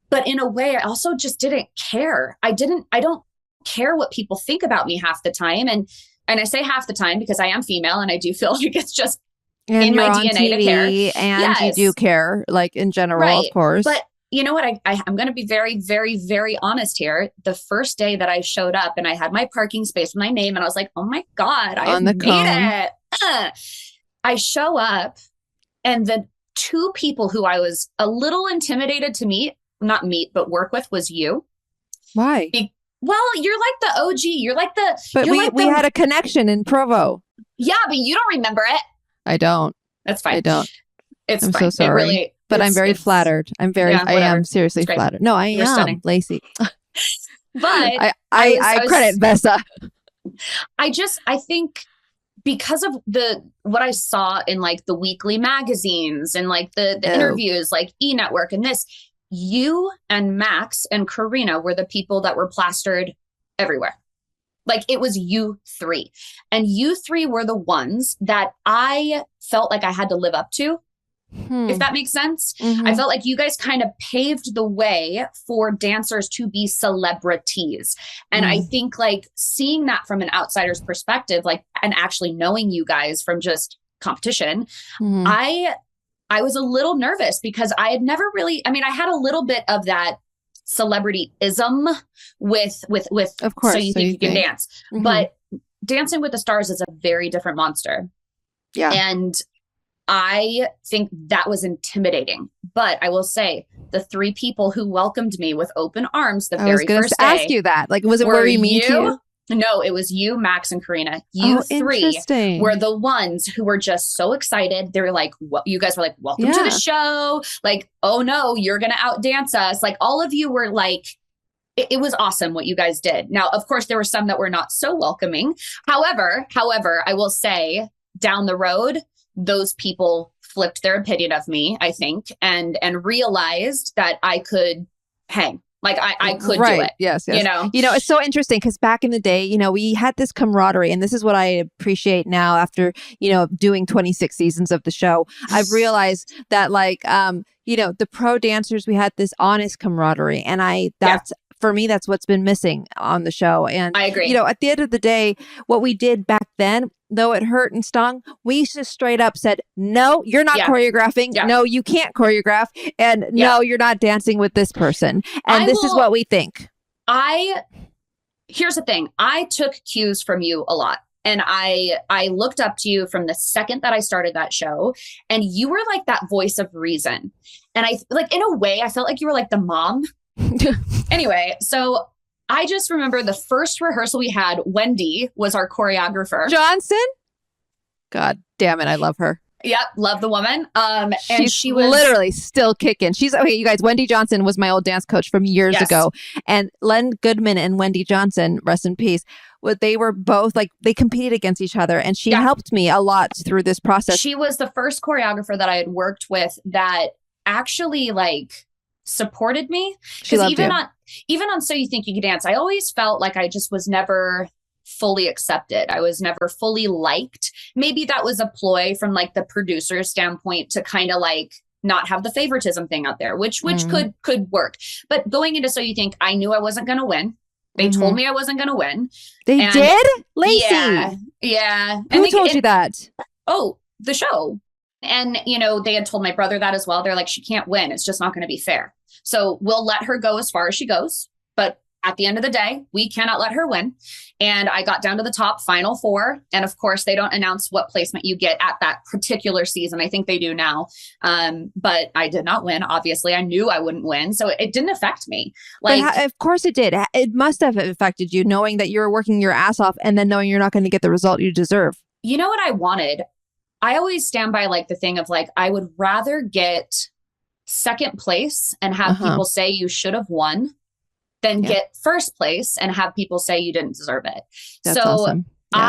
But in a way, I also just didn't care. I don't care what people think about me half the time. And I say half the time because I am female and I do feel like it's just in my DNA TV, to care. And you do care, like in general, of course. But you know what? I'm going to be very, very, very honest here. The first day that I showed up and I had my parking space with my name and I was like, oh my God, I made it. I show up and the two people who I was a little intimidated to but work with was you. Why? Well, you're like the OG. You're like the. But we had a connection in Provo. Yeah, but you don't remember it. I don't. That's fine. I don't. I'm fine. So sorry. But I'm very flattered. I am seriously flattered. No, I am, stunning. Lacey. But I credit Vessa. I think because of what I saw in like the weekly magazines and like the interviews, like E! Network and this, you and Max and Karina were the people that were plastered everywhere. Like it was you three. And you three were the ones that I felt like I had to live up to. If that makes sense. I felt like you guys kind of paved the way for dancers to be celebrities. And I think like seeing that from an outsider's perspective, like, and actually knowing you guys from just competition, I was a little nervous because I had never really, I had a little bit of that celebrity-ism with of course, so you think you can dance. But Dancing with the Stars is a very different monster. Yeah. And I think that was intimidating. But I will say the three people who welcomed me with open arms the very first day. I was going to ask you that. Like, was it very mean to you? No, it was you, Max, and Karina. You three were the ones who were just so excited. They were like, "What?" You guys were like, "Welcome to the show!" Like, "Oh no, you're gonna outdance us!" Like, all of you were like, it was awesome what you guys did. Now, of course, there were some that were not so welcoming. However, I will say, down the road, those people flipped their opinion of me, I think, and realized that I could hang. Like I could do it. Yes. You know, it's so interesting because back in the day, we had this camaraderie, and this is what I appreciate now after, doing 26 seasons of the show. I've realized that the pro dancers, we had this honest camaraderie, and for me, that's what's been missing on the show. And I agree. At the end of the day, what we did back then, though it hurt and stung, we just straight up said, no, you're not choreographing. Yeah. No, you can't choreograph. And no, you're not dancing with this person. And this is what we think. Here's the thing. I took cues from you a lot. And I looked up to you from the second that I started that show. And you were like that voice of reason. And in a way, I felt like you were like the mom. Anyway, so I just remember the first rehearsal we had, Wendy was our choreographer. Johnson? God damn it. I love her. Yep. Love the woman. And she was literally still kicking. Okay, you guys, Wendy Johnson was my old dance coach from years ago. And Len Goodman and Wendy Johnson, rest in peace, they were both they competed against each other. And she helped me a lot through this process. She was the first choreographer that I had worked with that actually supported me. Because even on So You Think You Can Dance, I always felt like I just was never fully accepted. I was never fully liked. Maybe that was a ploy from the producer's standpoint to kind of not have the favoritism thing out there, which could work. But going into So You Think, I knew I wasn't going to win. They told me I wasn't going to win. They did? Lacey? Yeah. Who told you that? Oh, the show. And, they had told my brother that as well. They're like, she can't win. It's just not going to be fair. So we'll let her go as far as she goes. But at the end of the day, we cannot let her win. And I got down to the top final 4. And of course, they don't announce what placement you get at that particular season. I think they do now. But I did not win. Obviously, I knew I wouldn't win. So it didn't affect me. Of course it did. It must have affected you, knowing that you were working your ass off and then knowing you're not going to get the result you deserve. You know what I wanted? I always stand by the thing of I would rather get second place and have people say you should have won than get first place and have people say you didn't deserve it. That's awesome.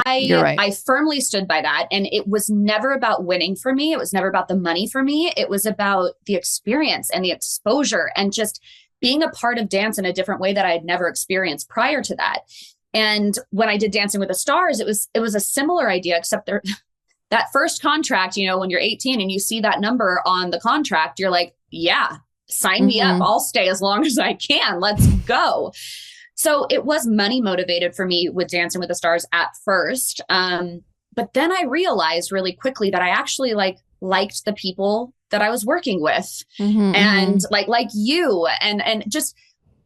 You're right. I firmly stood by that. And it was never about winning for me. It was never about the money for me. It was about the experience and the exposure and just being a part of dance in a different way that I had never experienced prior to that. And when I did Dancing with the Stars, it was a similar idea, except that first contract, when you're 18 and you see that number on the contract, you're like, yeah, sign me up. I'll stay as long as I can. Let's go. So it was money motivated for me with Dancing with the Stars at first. But then I realized really quickly that I actually liked the people that I was working with and like you and just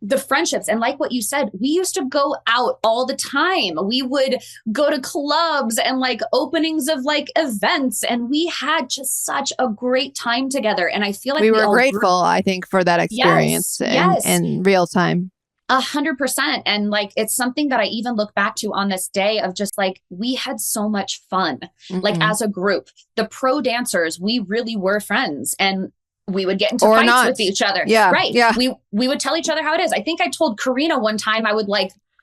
the friendships. And like what you said, we used to go out all the time. We would go to clubs and openings of events. And we had just such a great time together. And I feel like we were grateful, I think, for that experience in real time. 100%. And it's something that I even look back to on this day of just we had so much fun, as a group. The pro dancers, we really were friends. And we would get into fights with each other. Yeah. Right. Yeah. We would tell each other how it is. I think I told Karina one time I would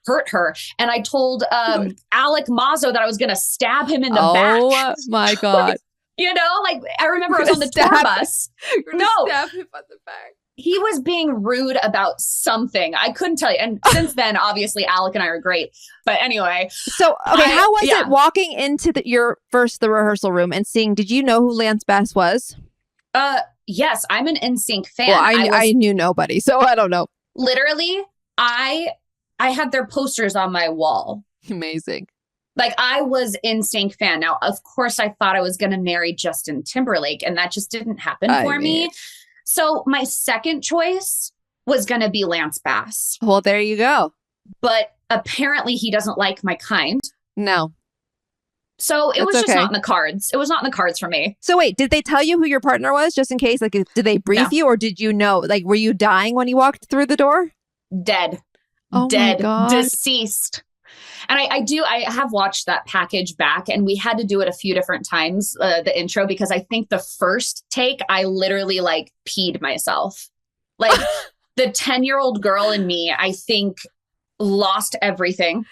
hurt her. And I told Alec Mazzo that I was going to stab him in the back. Oh my God. I remember I was on the tour bus. Stab him on the back. He was being rude about something. I couldn't tell you. And since then, obviously, Alec and I are great. But anyway. So, okay, how was it walking into the rehearsal room and seeing, did you know who Lance Bass was? Yes, I'm an NSYNC fan. Well, I knew nobody, so I don't know. Literally, I had their posters on my wall. Amazing. I was NSYNC fan. Now, of course, I thought I was going to marry Justin Timberlake, and that just didn't happen for me. So my second choice was going to be Lance Bass. Well, there you go. But apparently he doesn't like my kind. No. So it was just not in the cards. It was not in the cards for me. So wait, did they tell you who your partner was just in case? Did they brief you, or did you know? Were you dying when you walked through the door? Dead. Oh dead. My God. Deceased. And I have watched that package back, and we had to do it a few different times, the intro, because I think the first take, I literally peed myself. The 10-year-old girl in me, I think, lost everything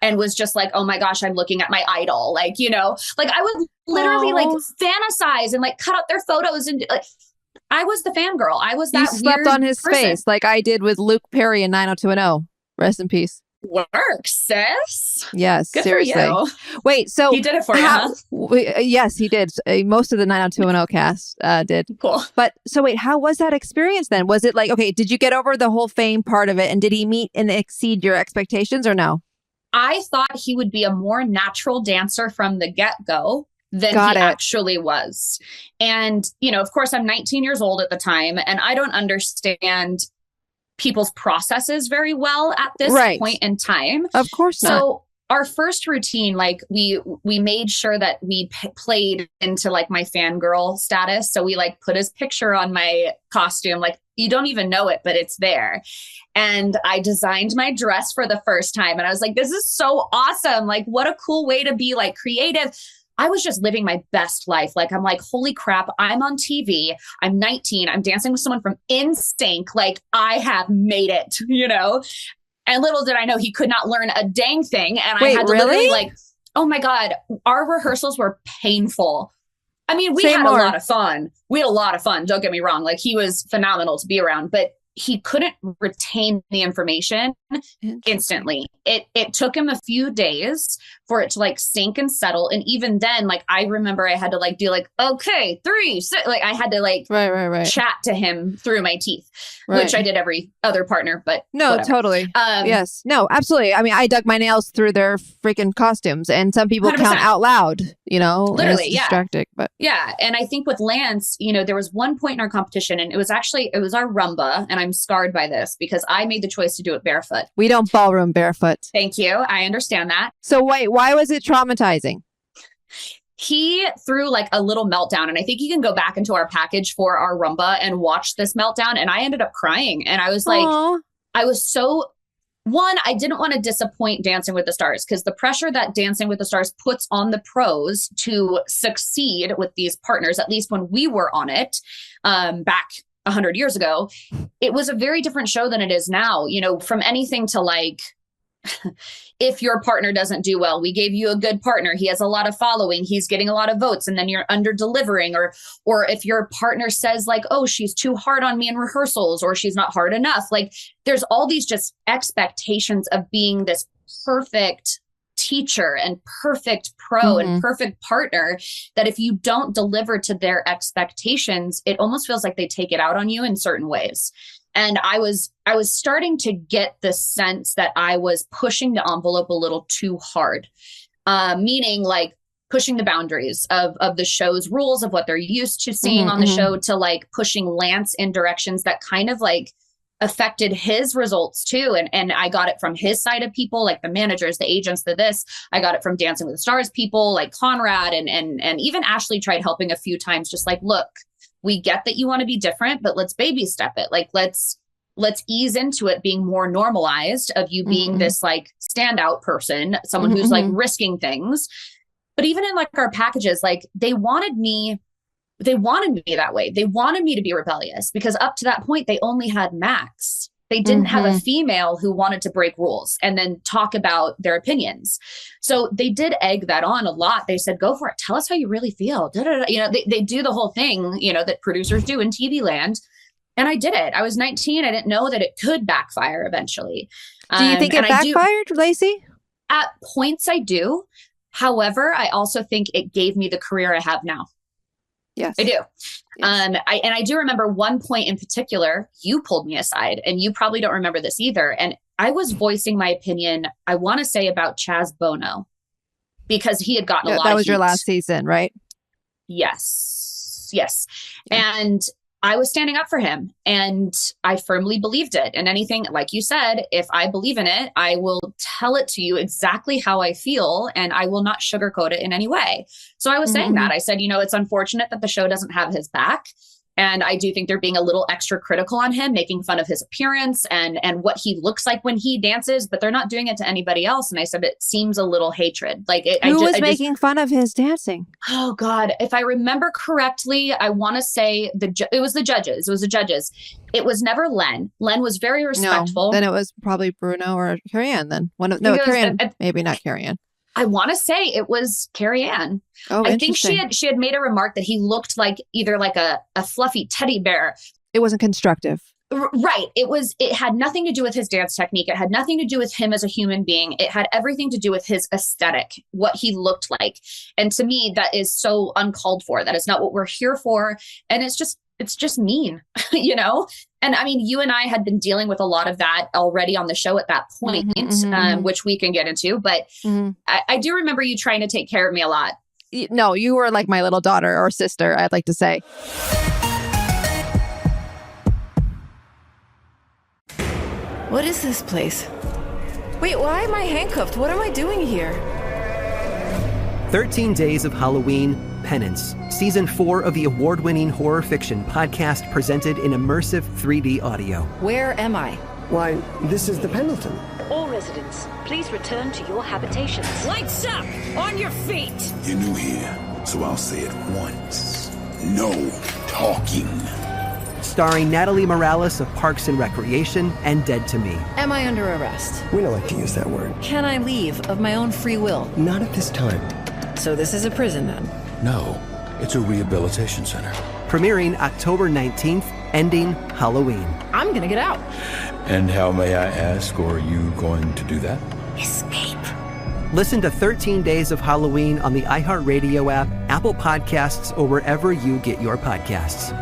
and was just like, oh my gosh, I'm looking at my idol. Like, you know, like I would literally like fantasize and like cut out their photos and like, I was the fangirl. I was that You slept weird on his person. face like I did with Luke Perry in 90210. Rest in peace. Works, sis. Yes, Good seriously. for you. Wait, so He did it for you, huh? Yes, he did. Most of the 90210 cast did. Cool. But so wait, how was that experience then? Was it like, okay, did you get over the whole fame part of it, and did he meet and exceed your expectations or no? I thought he would be a more natural dancer from the get-go than actually was. And, you know, of course, I'm 19 years old at the time, and I don't understand people's processes very well at this point in time. Of course not. So our first routine, like we made sure that we played into like my fangirl status. So we like put his picture on my costume. Like you don't even know it, but it's there. And I designed my dress for the first time. And I was like, this is so awesome. Like what a cool way to be like creative. I was just living my best life. Like, I'm like, holy crap, I'm on TV. I'm 19. I'm dancing with someone from NSYNC. Like, I have made it, you know? And little did I know he could not learn a dang thing. And I had to literally like, oh my God, our rehearsals were painful. I mean, we had a lot of fun. We had a lot of fun. Don't get me wrong. Like, he was phenomenal to be around, but he couldn't retain the information instantly. It took him a few days for it to like sink and settle. And even then, like, I remember I had to like do like, okay, 3, 6, like I had to like chat to him through my teeth, which I did every other partner, but no, whatever. totally. Yes, no, absolutely. I mean, I dug my nails through their freaking costumes, and some people 100%. count out loud, you know, literally, it's distracting, but yeah. And I think with Lance, you know, there was one point in our competition, and it was our rumba, and I'm scarred by this because I made the choice to do it barefoot. We don't ballroom barefoot. Thank you. I understand that. So why was it traumatizing? He threw like a little meltdown, and I think you can go back into our package for our rumba and watch this meltdown. And I ended up crying, and I was like, I was so, I didn't want to disappoint Dancing with the Stars, because the pressure that Dancing with the Stars puts on the pros to succeed with these partners, at least when we were on it back 100 years ago, it was a very different show than it is now. You know, from anything to like, if your partner doesn't do well, we gave you a good partner. He has a lot of following. He's getting a lot of votes, and then you're under delivering. Or if your partner says like, oh, she's too hard on me in rehearsals, or she's not hard enough. Like, there's all these just expectations of being this perfect teacher and perfect pro and perfect partner, that if you don't deliver to their expectations, it almost feels like they take it out on you in certain ways. And I was starting to get the sense that I was pushing the envelope a little too hard, meaning like pushing the boundaries of the show's rules, of what they're used to seeing on the show, to like pushing Lance in directions that kind of like affected his results too. And I got it from his side of people, like the managers, the agents, this. I got it from Dancing with the Stars people like Conrad, and even Ashley tried helping a few times, just like, look, we get that you want to be different, but let's baby step it. Like, let's ease into it being more normalized, of you being this like standout person, someone who's like risking things. But even in like our packages, like they wanted me that way. They wanted me to be rebellious, because up to that point, they only had Max. They didn't have a female who wanted to break rules and then talk about their opinions. So they did egg that on a lot. They said, go for it. Tell us how you really feel. You know, they do the whole thing, you know, that producers do in TV land. And I did it. I was 19. I didn't know that it could backfire eventually. Do you think it backfired, Lacey? At points I do. However, I also think it gave me the career I have now. Yes, I do. Yes. I do remember one point in particular, you pulled me aside, and you probably don't remember this either. And I was voicing my opinion, I want to say, about Chaz Bono, because he had gotten a lot of heat. That was your last season, right? Yes. Yeah. And I was standing up for him, and I firmly believed it. And anything, like you said, if I believe in it, I will tell it to you exactly how I feel, and I will not sugarcoat it in any way. So I was saying that. I said, you know, it's unfortunate that the show doesn't have his back. And I do think they're being a little extra critical on him, making fun of his appearance and what he looks like when he dances, but they're not doing it to anybody else. And I said, it seems a little hatred. Like Who was making fun of his dancing? Oh God. If I remember correctly, I want to say it was the judges. It was the judges. It was never Len. Len was very respectful. No, then it was probably Bruno or Carrie Ann then. Carrie Ann, maybe not Carrie Ann. I want to say it was Carrie Ann. Oh, I think she had made a remark that he looked like either like a fluffy teddy bear. It wasn't constructive. Right. It had nothing to do with his dance technique. It had nothing to do with him as a human being. It had everything to do with his aesthetic, what he looked like. And to me, that is so uncalled for. That is not what we're here for. And it's just mean, you know? And I mean, you and I had been dealing with a lot of that already on the show at that point, which we can get into. But I do remember you trying to take care of me a lot. No, you were like my little daughter or sister, I'd like to say. What is this place? Wait, why am I handcuffed? What am I doing here? 13 Days of Halloween Penance, Season 4 of the award-winning horror fiction podcast presented in immersive 3D audio. Where am I? Why, this is the Pendleton. All residents, please return to your habitations. Lights up! On your feet! You're new here, so I'll say it once. No talking. Starring Natalie Morales of Parks and Recreation and Dead to Me. Am I under arrest? We don't like to use that word. Can I leave of my own free will? Not at this time. So this is a prison then? No, it's a rehabilitation center. Premiering October 19th, ending Halloween. I'm gonna get out. And how, may I ask, are you going to do that? Escape. Listen to 13 Days of Halloween on the iHeartRadio app, Apple Podcasts, or wherever you get your podcasts.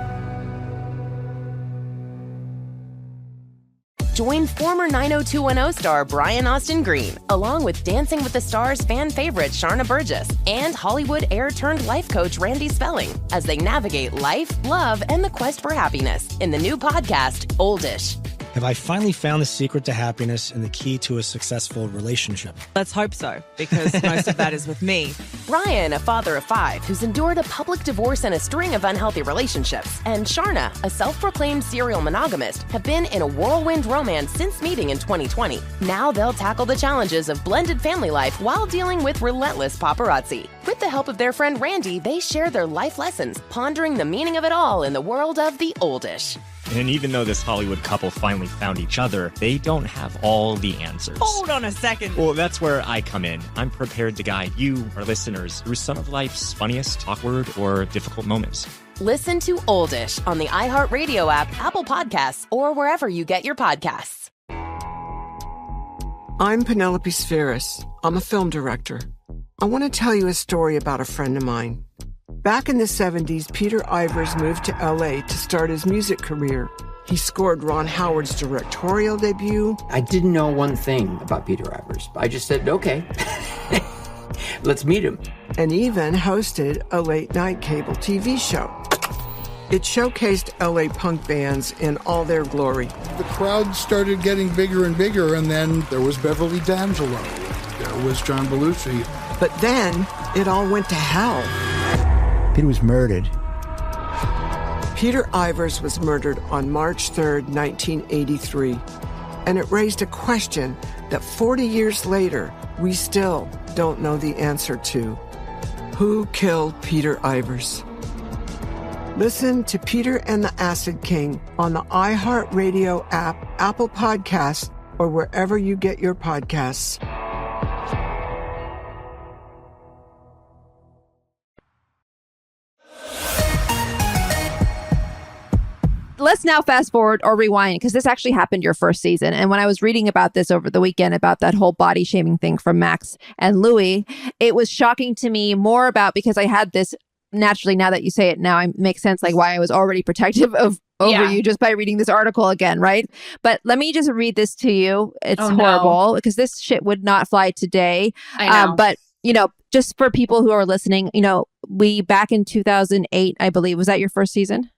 Join former 90210 star Brian Austin Green, along with Dancing with the Stars fan favorite Sharna Burgess and Hollywood heir-turned-life coach Randy Spelling as they navigate life, love, and the quest for happiness in the new podcast, Oldish. Have I finally found the secret to happiness and the key to a successful relationship? Let's hope so, because most of that is with me. Ryan, a father of 5 who's endured a public divorce and a string of unhealthy relationships, and Sharna, a self-proclaimed serial monogamist, have been in a whirlwind romance since meeting in 2020. Now they'll tackle the challenges of blended family life while dealing with relentless paparazzi. With the help of their friend Randy, they share their life lessons, pondering the meaning of it all in the world of the Oldish. And even though this Hollywood couple finally found each other, they don't have all the answers. Hold on a second. Well, that's where I come in. I'm prepared to guide you, our listeners, through some of life's funniest, awkward, or difficult moments. Listen to Oldish on the iHeartRadio app, Apple Podcasts, or wherever you get your podcasts. I'm Penelope Spheris. I'm a film director. I want to tell you a story about a friend of mine. Back in the 70s, Peter Ivers moved to LA to start his music career. He scored Ron Howard's directorial debut. I didn't know one thing about Peter Ivers. I just said, okay, let's meet him. And even hosted a late-night cable TV show. It showcased LA punk bands in all their glory. The crowd started getting bigger and bigger, and then there was Beverly D'Angelo. There was John Belushi. But then it all went to hell. Peter was murdered. Peter Ivers was murdered on March 3rd, 1983. And it raised a question that 40 years later, we still don't know the answer to. Who killed Peter Ivers? Listen to Peter and the Acid King on the iHeartRadio app, Apple Podcasts, or wherever you get your podcasts. Let's now fast forward or rewind, because this actually happened your first season. And when I was reading about this over the weekend, about that whole body shaming thing from Max and Louis, it was shocking to me more about, because I had this naturally, now that you say it now, it makes sense like why I was already protective of over you just by reading this article again, right? But let me just read this to you. It's horrible because this shit would not fly today. I know. But, you know, just for people who are listening, you know, we back in 2008, I believe, was that your first season?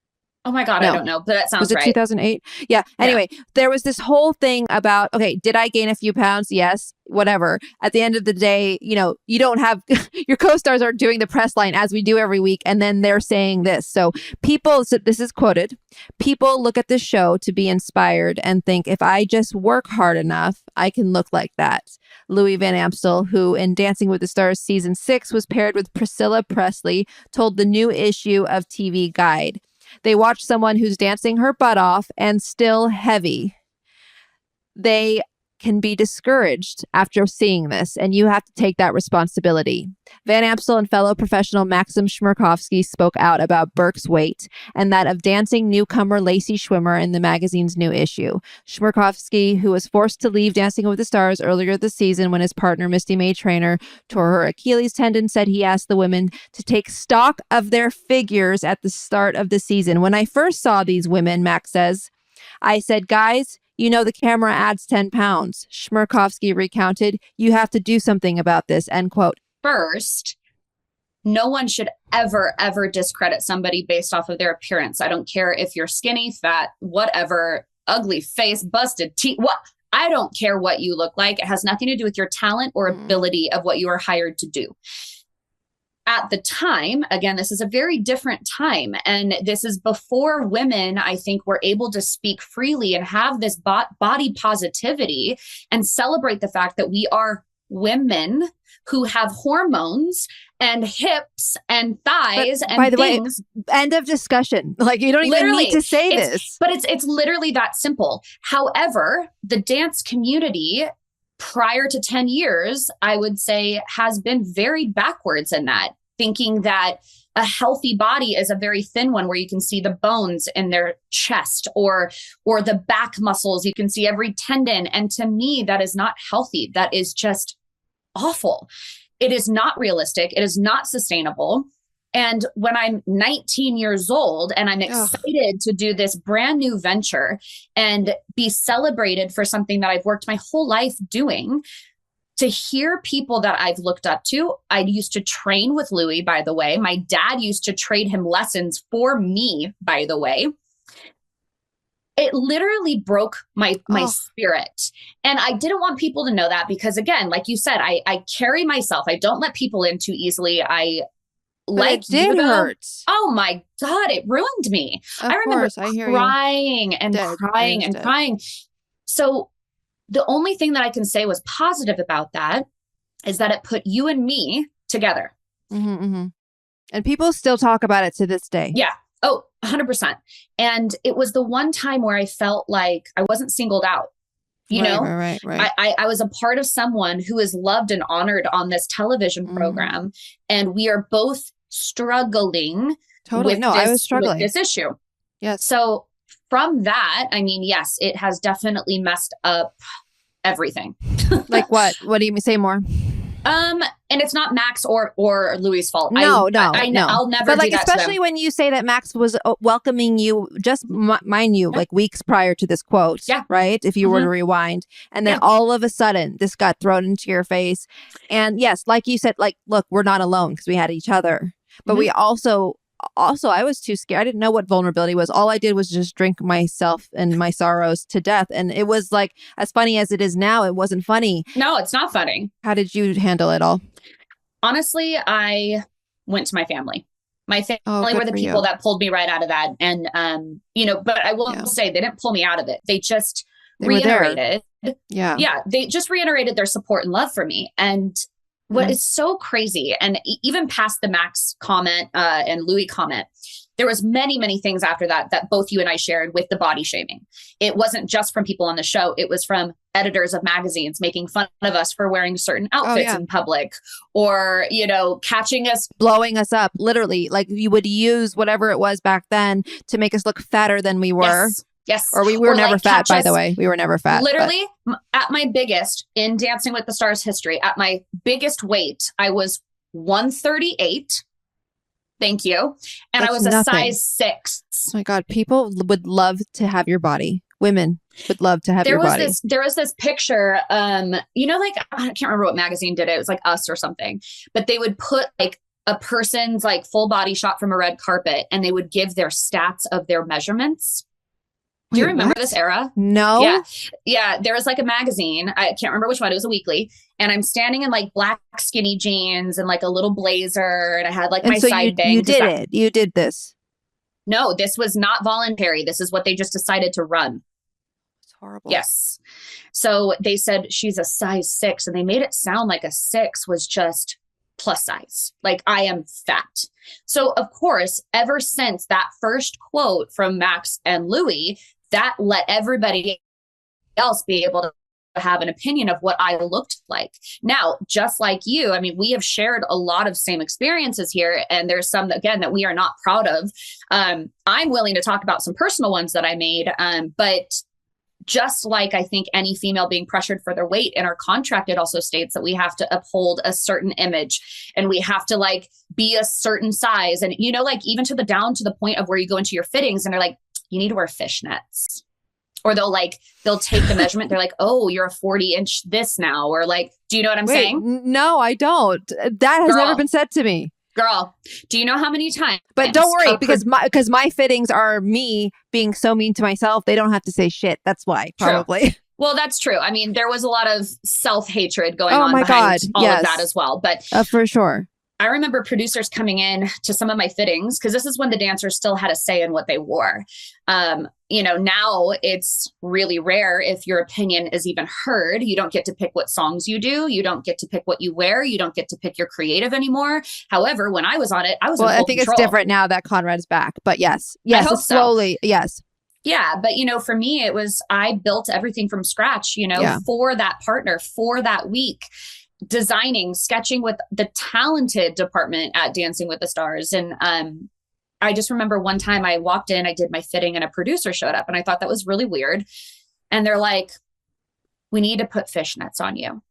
Oh my God, No. I don't know, but that sounds Was it right. 2008? Yeah. Anyway, there was this whole thing about, okay, did I gain a few pounds? Yes, whatever. At the end of the day, you know, you don't have, your co-stars are doing the press line as we do every week. And then they're saying this. So this is quoted, people look at this show to be inspired and think, if I just work hard enough, I can look like that. Louis Van Amstel, who in Dancing with the Stars season 6 was paired with Priscilla Presley, told the new issue of TV Guide. They watch someone who's dancing her butt off and still heavy. They can be discouraged after seeing this, and you have to take that responsibility. Van Amstel and fellow professional Maxim Shmerkovsky spoke out about Burke's weight and that of dancing newcomer Lacy Schwimmer in the magazine's new issue. Shmerkovsky, who was forced to leave Dancing with the Stars earlier this season when his partner Misty May Trainer tore her Achilles tendon, said he asked the women to take stock of their figures at the start of the season. When I first saw these women, Max says, I said, guys, you know the camera adds 10 pounds. Shmerkovsky recounted, you have to do something about this, end quote. First, no one should ever discredit somebody based off of their appearance. I don't care if you're skinny, fat, whatever, ugly face, busted teeth, what. I don't care what you look like. It has nothing to do with your talent or ability of what you are hired to do. At the time, again, this is a very different time. And this is before women, I think, were able to speak freely and have this body positivity and celebrate the fact that we are women who have hormones and hips and thighs and by the things. Way, end of discussion. Like, you don't even need to say this. But it's literally that simple. However, the dance community prior to 10 years, I would say, has been very backwards in that, thinking that a healthy body is a very thin one where you can see the bones in their chest or the back muscles. You can see every tendon. And to me, that is not healthy. That is just awful. It is not realistic. It is not sustainable. And when I'm 19 years old and I'm excited to do this brand new venture and be celebrated for something that I've worked my whole life doing, to hear people that I've looked up to, I used to train with Louis, by the way. My dad used to trade him lessons for me, by the way. It literally broke my spirit. And I didn't want people to know that because, again, like you said, I carry myself. I don't let people in too easily. But it did hurt. Oh my God, it ruined me. I remember crying and crying and crying. So the only thing that I can say was positive about that is that it put you and me together. Mm-hmm, mm-hmm. And people still talk about it to this day. Yeah. Oh, 100%. And it was the one time where I felt like I wasn't singled out. You know, right. I was a part of someone who is loved and honored on this television program. And we are both struggling with this issue. Yes. So from that, I mean, yes, it has definitely messed up everything. Like what? What do you say more? And it's not Max or Louis' fault. No. I'll never. But like, do that especially when you say that Max was welcoming you, just mind you, like weeks prior to this quote, right? If you were to rewind, and then all of a sudden, this got thrown into your face. And yes, like you said, like, look, we're not alone because we had each other, but we also, I was too scared. I didn't know what vulnerability was. All I did was just drink myself and my sorrows to death. And it was like, as funny as it is now, it wasn't funny. No, it's not funny. How did you handle it all? Honestly, I went to my family. My family were the people that pulled me right out of that. And, but I will say they didn't pull me out of it. They just reiterated. Yeah, they just reiterated their support and love for me. And what is so crazy, and even past the Max comment and Louis comment, there was many things after that both you and I shared with the body shaming. It wasn't just from people on the show. It was from editors of magazines making fun of us for wearing certain outfits in public, or, catching us. Blowing us up, literally. Like, you would use whatever it was back then to make us look fatter than we were. Yes. Or we were never fat, by the way. We were never fat. Literally, at my biggest in Dancing with the Stars history, at my biggest weight, I was 138. Thank you. And I was a size 6. Oh my God. People would love to have your body. Women would love to have your body. There was this picture, I can't remember what magazine did it. It was like Us or something. But they would put like a person's like full body shot from a red carpet, and they would give their stats of their measurements. Do you remember this era? No. Yeah. Yeah. There was like a magazine. I can't remember which one. It was a weekly. And I'm standing in like black skinny jeans and like a little blazer. And I had like my side bang. You did it. You did this. No, this was not voluntary. This is what they just decided to run. It's horrible. Yes. So they said she's a size 6, and they made it sound like a 6 was just plus size. Like, I am fat. So of course, ever since that first quote from Max and Louis, that let everybody else be able to have an opinion of what I looked like. Now, just like you, I mean, we have shared a lot of same experiences here, and there's some, again, that we are not proud of. I'm willing to talk about some personal ones that I made, but just like I think any female being pressured for their weight, in our contract, it also states that we have to uphold a certain image, and we have to like be a certain size. And, you know, like even to the point of where you go into your fittings and they're like, you need to wear fishnets. Or they'll take the measurement. They're like, oh, you're a 40-inch this now. Or like, do you know what I'm saying? No, I don't. That has never been said to me. Girl, do you know how many times? But don't worry, because my fittings are me being so mean to myself. They don't have to say shit. That's why, probably. True. Well, that's true. I mean, there was a lot of self-hatred going on behind all of that as well. But for sure. I remember producers coming in to some of my fittings, because this is when the dancers still had a say in what they wore. You know, now it's really rare if your opinion is even heard. You don't get to pick what songs you do. You don't get to pick what you wear. You don't get to pick your creative anymore. However, when I was on it, I was in full control. It's different now that Conrad's back. But yes, I hope slowly, so. Yes. Yeah. But, you know, for me, I built everything from scratch, you know, for that partner, for that week. Designing, sketching with the talented department at Dancing with the Stars. And I just remember one time I walked in, I did my fitting, and a producer showed up, and I thought that was really weird. And they're like, we need to put fishnets on you.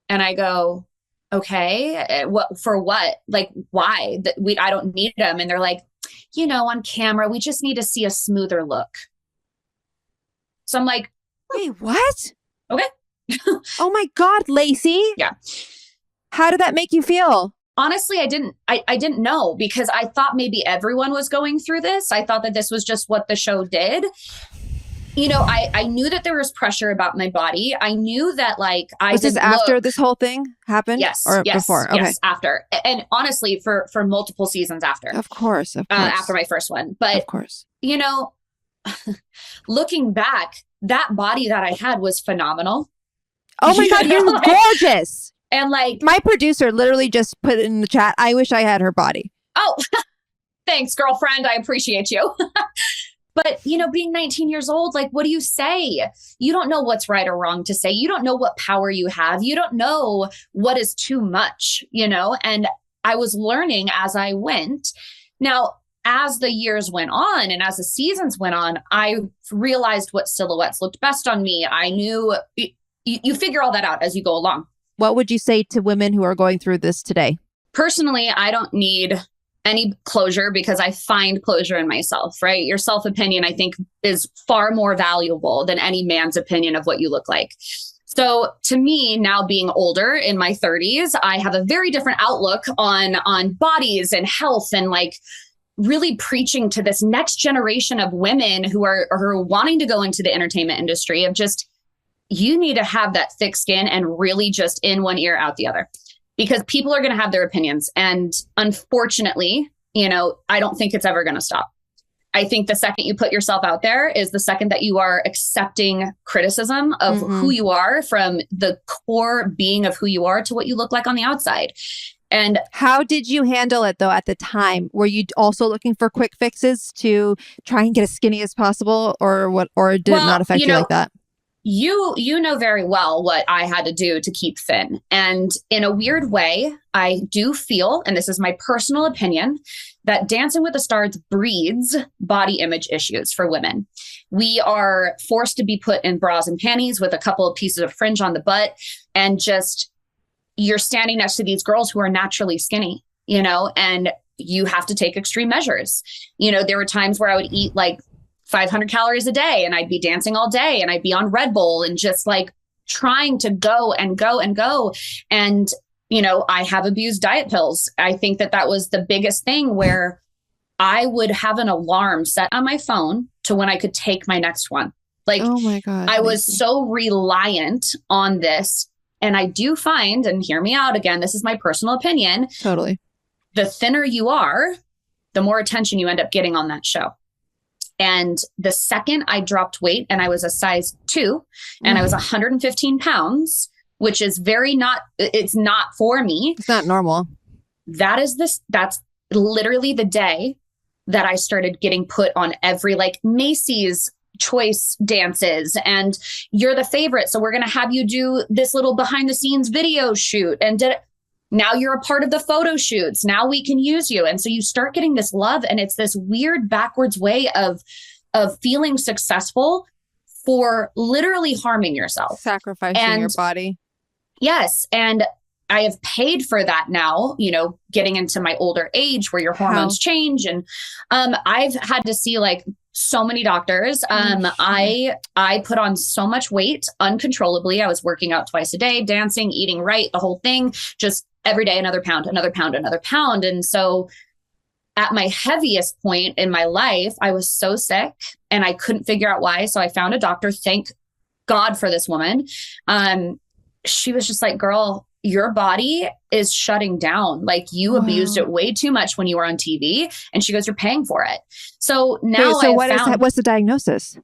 And I go, okay, for what? Like, why? I don't need them. And they're like, you know, on camera, we just need to see a smoother look. So I'm like, wait, what? Okay. Oh my God, Lacey. Yeah. How did that make you feel? Honestly, I didn't know, because I thought maybe everyone was going through this. I thought that this was just what the show did. You know, I knew that there was pressure about my body. I knew that like was this after this whole thing happened? Yes. Or before? Okay. Yes, after. And honestly, for multiple seasons after. Of course. After my first one. But of course, you know, looking back, that body that I had was phenomenal. Oh my God, you're gorgeous. And like my producer literally just put in the chat, I wish I had her body. Oh, thanks, girlfriend. I appreciate you. But, you know, being 19 years old, like, what do you say? You don't know what's right or wrong to say. You don't know what power you have. You don't know what is too much, you know? And I was learning as I went. Now, as the years went on and as the seasons went on, I realized what silhouettes looked best on me. I knew you figure all that out as you go along. What would you say to women who are going through this today? Personally, I don't need any closure, because I find closure in myself, right? Your self-opinion, I think, is far more valuable than any man's opinion of what you look like. So to me, now being older in my 30s, I have a very different outlook on bodies and health, and like really preaching to this next generation of women who are wanting to go into the entertainment industry of just, you need to have that thick skin and really just in one ear, out the other, because people are going to have their opinions. And unfortunately, you know, I don't think it's ever going to stop. I think the second you put yourself out there is the second that you are accepting criticism of who you are, from the core being of who you are to what you look like on the outside. And how did you handle it though at the time? Were you also looking for quick fixes to try and get as skinny as possible, or what, or did it not affect you like that? You know very well what I had to do to keep thin. And in a weird way, I do feel, and this is my personal opinion, that Dancing with the Stars breeds body image issues for women. We are forced to be put in bras and panties with a couple of pieces of fringe on the butt, and just, you're standing next to these girls who are naturally skinny, you know, and you have to take extreme measures. You know, there were times where I would eat like 500 calories a day, and I'd be dancing all day, and I'd be on Red Bull and just like trying to go and go and go. And, I have abused diet pills. I think that was the biggest thing, where I would have an alarm set on my phone to when I could take my next one. Like, oh my God, I was so reliant on this. And I do find, and hear me out again, this is my personal opinion. Totally. The thinner you are, the more attention you end up getting on that show. And the second I dropped weight, and I was a size 2 and I was 115 pounds, which is it's not for me. It's not normal. That's literally the day that I started getting put on every like Macy's choice dances, and you're the favorite, so we're going to have you do this little behind the scenes video shoot, and now you're a part of the photo shoots, now we can use you. And so you start getting this love, and it's this weird backwards way of feeling successful for literally harming yourself, sacrificing your body. Yes. And I have paid for that now, getting into my older age where your hormones change. And I've had to see like so many doctors. I put on so much weight uncontrollably. I was working out twice a day, dancing, eating right, the whole thing, just every day, another pound, another pound, another pound. And so at my heaviest point in my life, I was so sick and I couldn't figure out why. So I found a doctor. Thank God for this woman. She was just like, girl, your body is shutting down. Like, you abused it way too much when you were on TV. And she goes, you're paying for it. So now what's the diagnosis?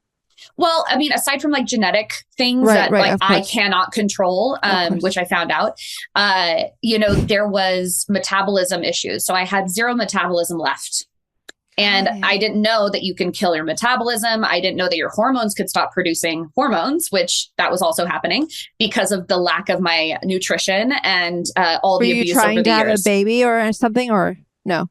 Well, I mean, aside from like genetic things that I cannot control, which I found out, there was metabolism issues. So I had zero metabolism left. And I didn't know that you can kill your metabolism. I didn't know that your hormones could stop producing hormones, which that was also happening because of the lack of my nutrition and all the abuse over the years. Were you trying to have a baby or something, or no?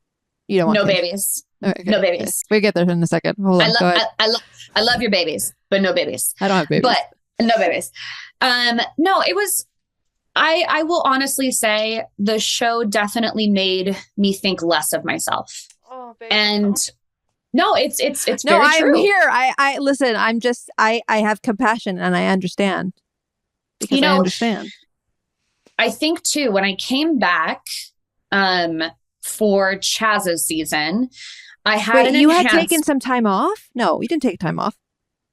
You don't want no babies. Okay. No babies. We get there in a second. Hold on. I love your babies, but no babies. I don't have babies. But no babies. No, it was, I will honestly say the show definitely made me think less of myself. Oh, baby. And no, it's no, very true. I'm here. I listen, I have compassion and I understand because I understand. I think too, when I came back, for Chaz's season, I had you had taken some time off? No, you didn't take time off.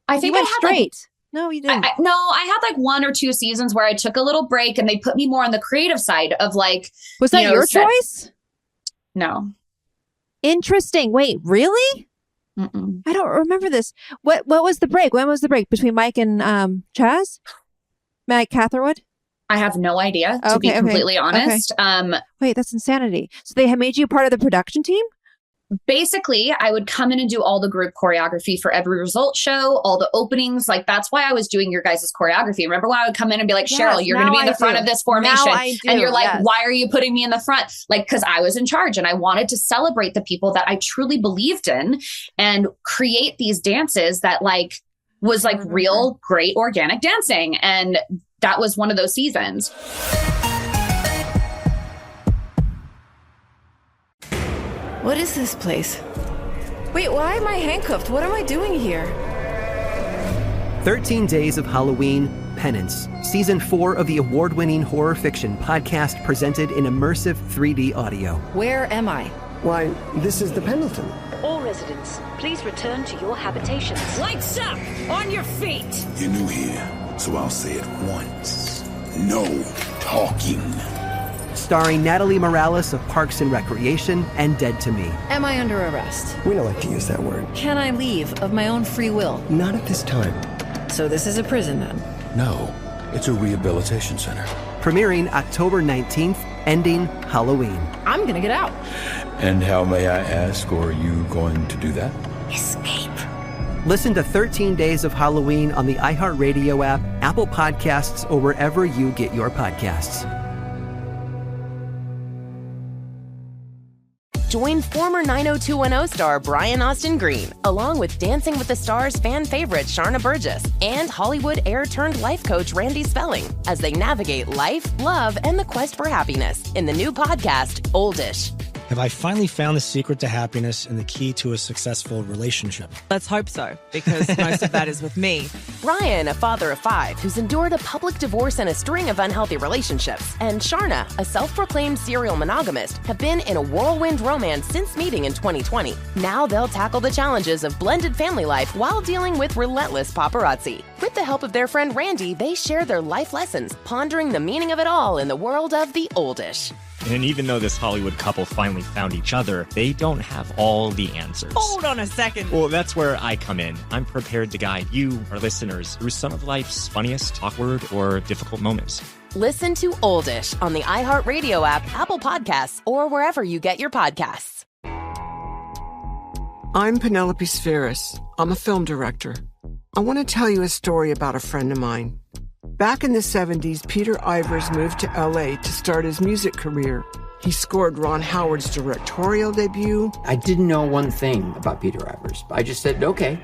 I think you went straight. No, you didn't. I had like 1 or 2 seasons where I took a little break and they put me more on the creative side of like. Was that your choice? No. Interesting. Wait, really? Mm-mm. I don't remember this. What was the break? When was the break between Mike and Chaz? Mike Catherwood? I have no idea, to be completely honest. Okay. Wait, that's insanity. So they had made you part of the production team? Basically, I would come in and do all the group choreography for every result show, all the openings. Like, that's why I was doing your guys' choreography. Remember when I would come in and be like, Cheryl, you're going to be in the front of this formation. And you're like, why are you putting me in the front? Like, because I was in charge and I wanted to celebrate the people that I truly believed in and create these dances that like was like real, great organic dancing. And that was one of those seasons. What is this place? Wait, why am I handcuffed? What am I doing here? 13 Days of Halloween, Penance, Season 4 of the award-winning horror fiction podcast presented in immersive 3D audio. Where am I? Why, this is the Pendleton. All residents, please return to your habitations. Lights up! On your feet! You're new here, so I'll say it once. No talking. Starring Natalie Morales of Parks and Recreation and Dead to Me. Am I under arrest? We don't like to use that word. Can I leave of my own free will? Not at this time. So this is a prison then? No, it's a rehabilitation center. Premiering October 19th, ending Halloween. I'm gonna get out. And how, may I ask, are you going to do that? Escape. Listen to 13 Days of Halloween on the iHeartRadio app, Apple Podcasts, or wherever you get your podcasts. Join former 90210 star Brian Austin Green, along with Dancing with the Stars fan favorite Sharna Burgess and Hollywood heir-turned-life coach Randy Spelling as they navigate life, love, and the quest for happiness in the new podcast, Oldish. Have I finally found the secret to happiness and the key to a successful relationship? Let's hope so, because most of that is with me. Ryan, a father of 5 who's endured a public divorce and a string of unhealthy relationships, and Sharna, a self-proclaimed serial monogamist, have been in a whirlwind romance since meeting in 2020. Now they'll tackle the challenges of blended family life while dealing with relentless paparazzi. With the help of their friend Randy, they share their life lessons, pondering the meaning of it all in the world of the oldish. And even though this Hollywood couple finally found each other, they don't have all the answers. Hold on a second. Well, that's where I come in. I'm prepared to guide you, our listeners, through some of life's funniest, awkward, or difficult moments. Listen to Oldish on the iHeartRadio app, Apple Podcasts, or wherever you get your podcasts. I'm Penelope Spheris. I'm a film director. I want to tell you a story about a friend of mine. Back in the 70s, Peter Ivers moved to LA to start his music career. He scored Ron Howard's directorial debut. I didn't know one thing about Peter Ivers. I just said, okay,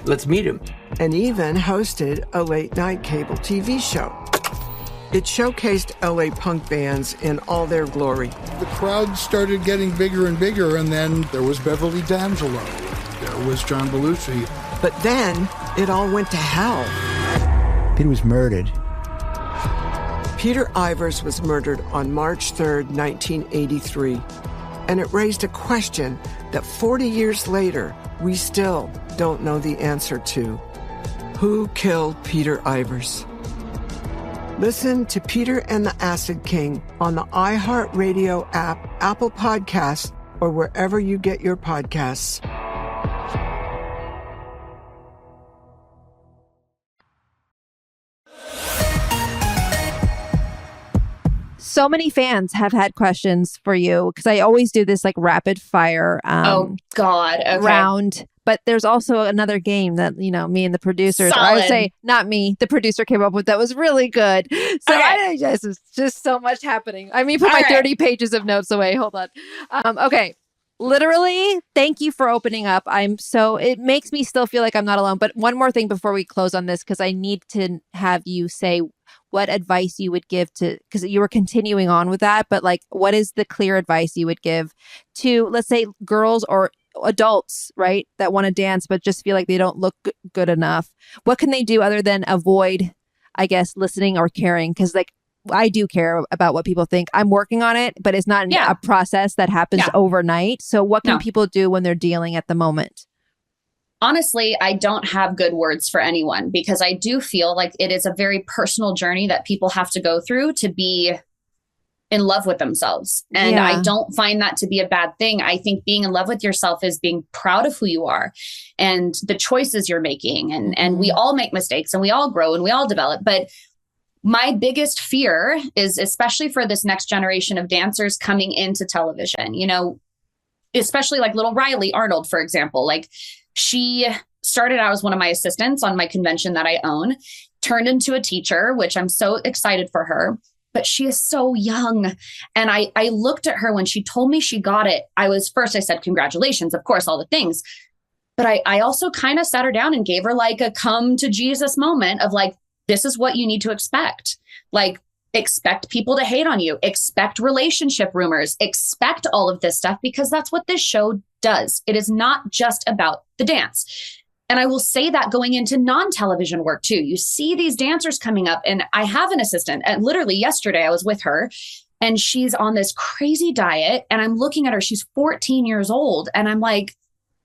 let's meet him. And even hosted a late-night cable TV show. It showcased LA punk bands in all their glory. The crowd started getting bigger and bigger, and then there was Beverly D'Angelo. There was John Belushi. But then it all went to hell. Peter was murdered. Peter Ivers was murdered on March 3rd, 1983. And it raised a question that 40 years later, we still don't know the answer to. Who killed Peter Ivers? Listen to Peter and the Acid King on the iHeartRadio app, Apple Podcasts, or wherever you get your podcasts. So many fans have had questions for you because I always do this like rapid fire round. But there's also another game that, you know, me and the producers, or I would say not me, the producer came up with that was really good. So I just, it's just so much happening. I mean, put my 30 pages of notes away. Hold on. Okay. Literally, thank you for opening up. It makes me still feel like I'm not alone. But one more thing before we close on this, because I need to have you say what advice you would give to, because you were continuing on with that, but like, what is the clear advice you would give to, let's say, girls or adults, right, that want to dance, but just feel like they don't look good enough? What can they do other than avoid, I guess, listening or caring? Because like, I do care about what people think. I'm working on it, but it's not a process that happens overnight. So what can people do when they're dealing at the moment? Honestly, I don't have good words for anyone because I do feel like it is a very personal journey that people have to go through to be in love with themselves. And I don't find that to be a bad thing. I think being in love with yourself is being proud of who you are and the choices you're making. And we all make mistakes and we all grow and we all develop. But my biggest fear is, especially for this next generation of dancers coming into television, you know, especially like little Riley Arnold, for example, like she started out as one of my assistants on my convention that I own, turned into a teacher, which I'm so excited for her, but she is so young. And I looked at her when she told me she got it. I said, congratulations, of course, all the things. But I also kind of sat her down and gave her like a come to Jesus moment of like, this is what you need to expect. Like, expect people to hate on you, expect relationship rumors, expect all of this stuff, because that's what this show does. It is not just about the dance. And I will say that going into non-television work too. You see these dancers coming up, and I have an assistant, and literally yesterday I was with her and she's on this crazy diet and I'm looking at her, she's 14 years old. And I'm like,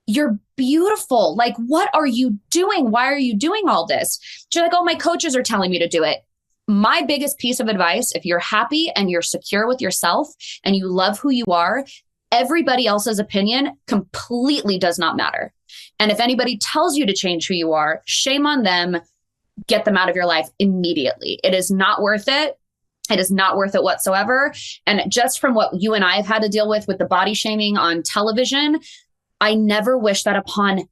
you're beautiful. Like, what are you doing? Why are you doing all this? She's like, oh, my coaches are telling me to do it. My biggest piece of advice, if you're happy and you're secure with yourself and you love who you are, everybody else's opinion completely does not matter. And if anybody tells you to change who you are, shame on them. Get them out of your life immediately. It is not worth it. It is not worth it whatsoever. And just from what you and I have had to deal with the body shaming on television, I never wish that upon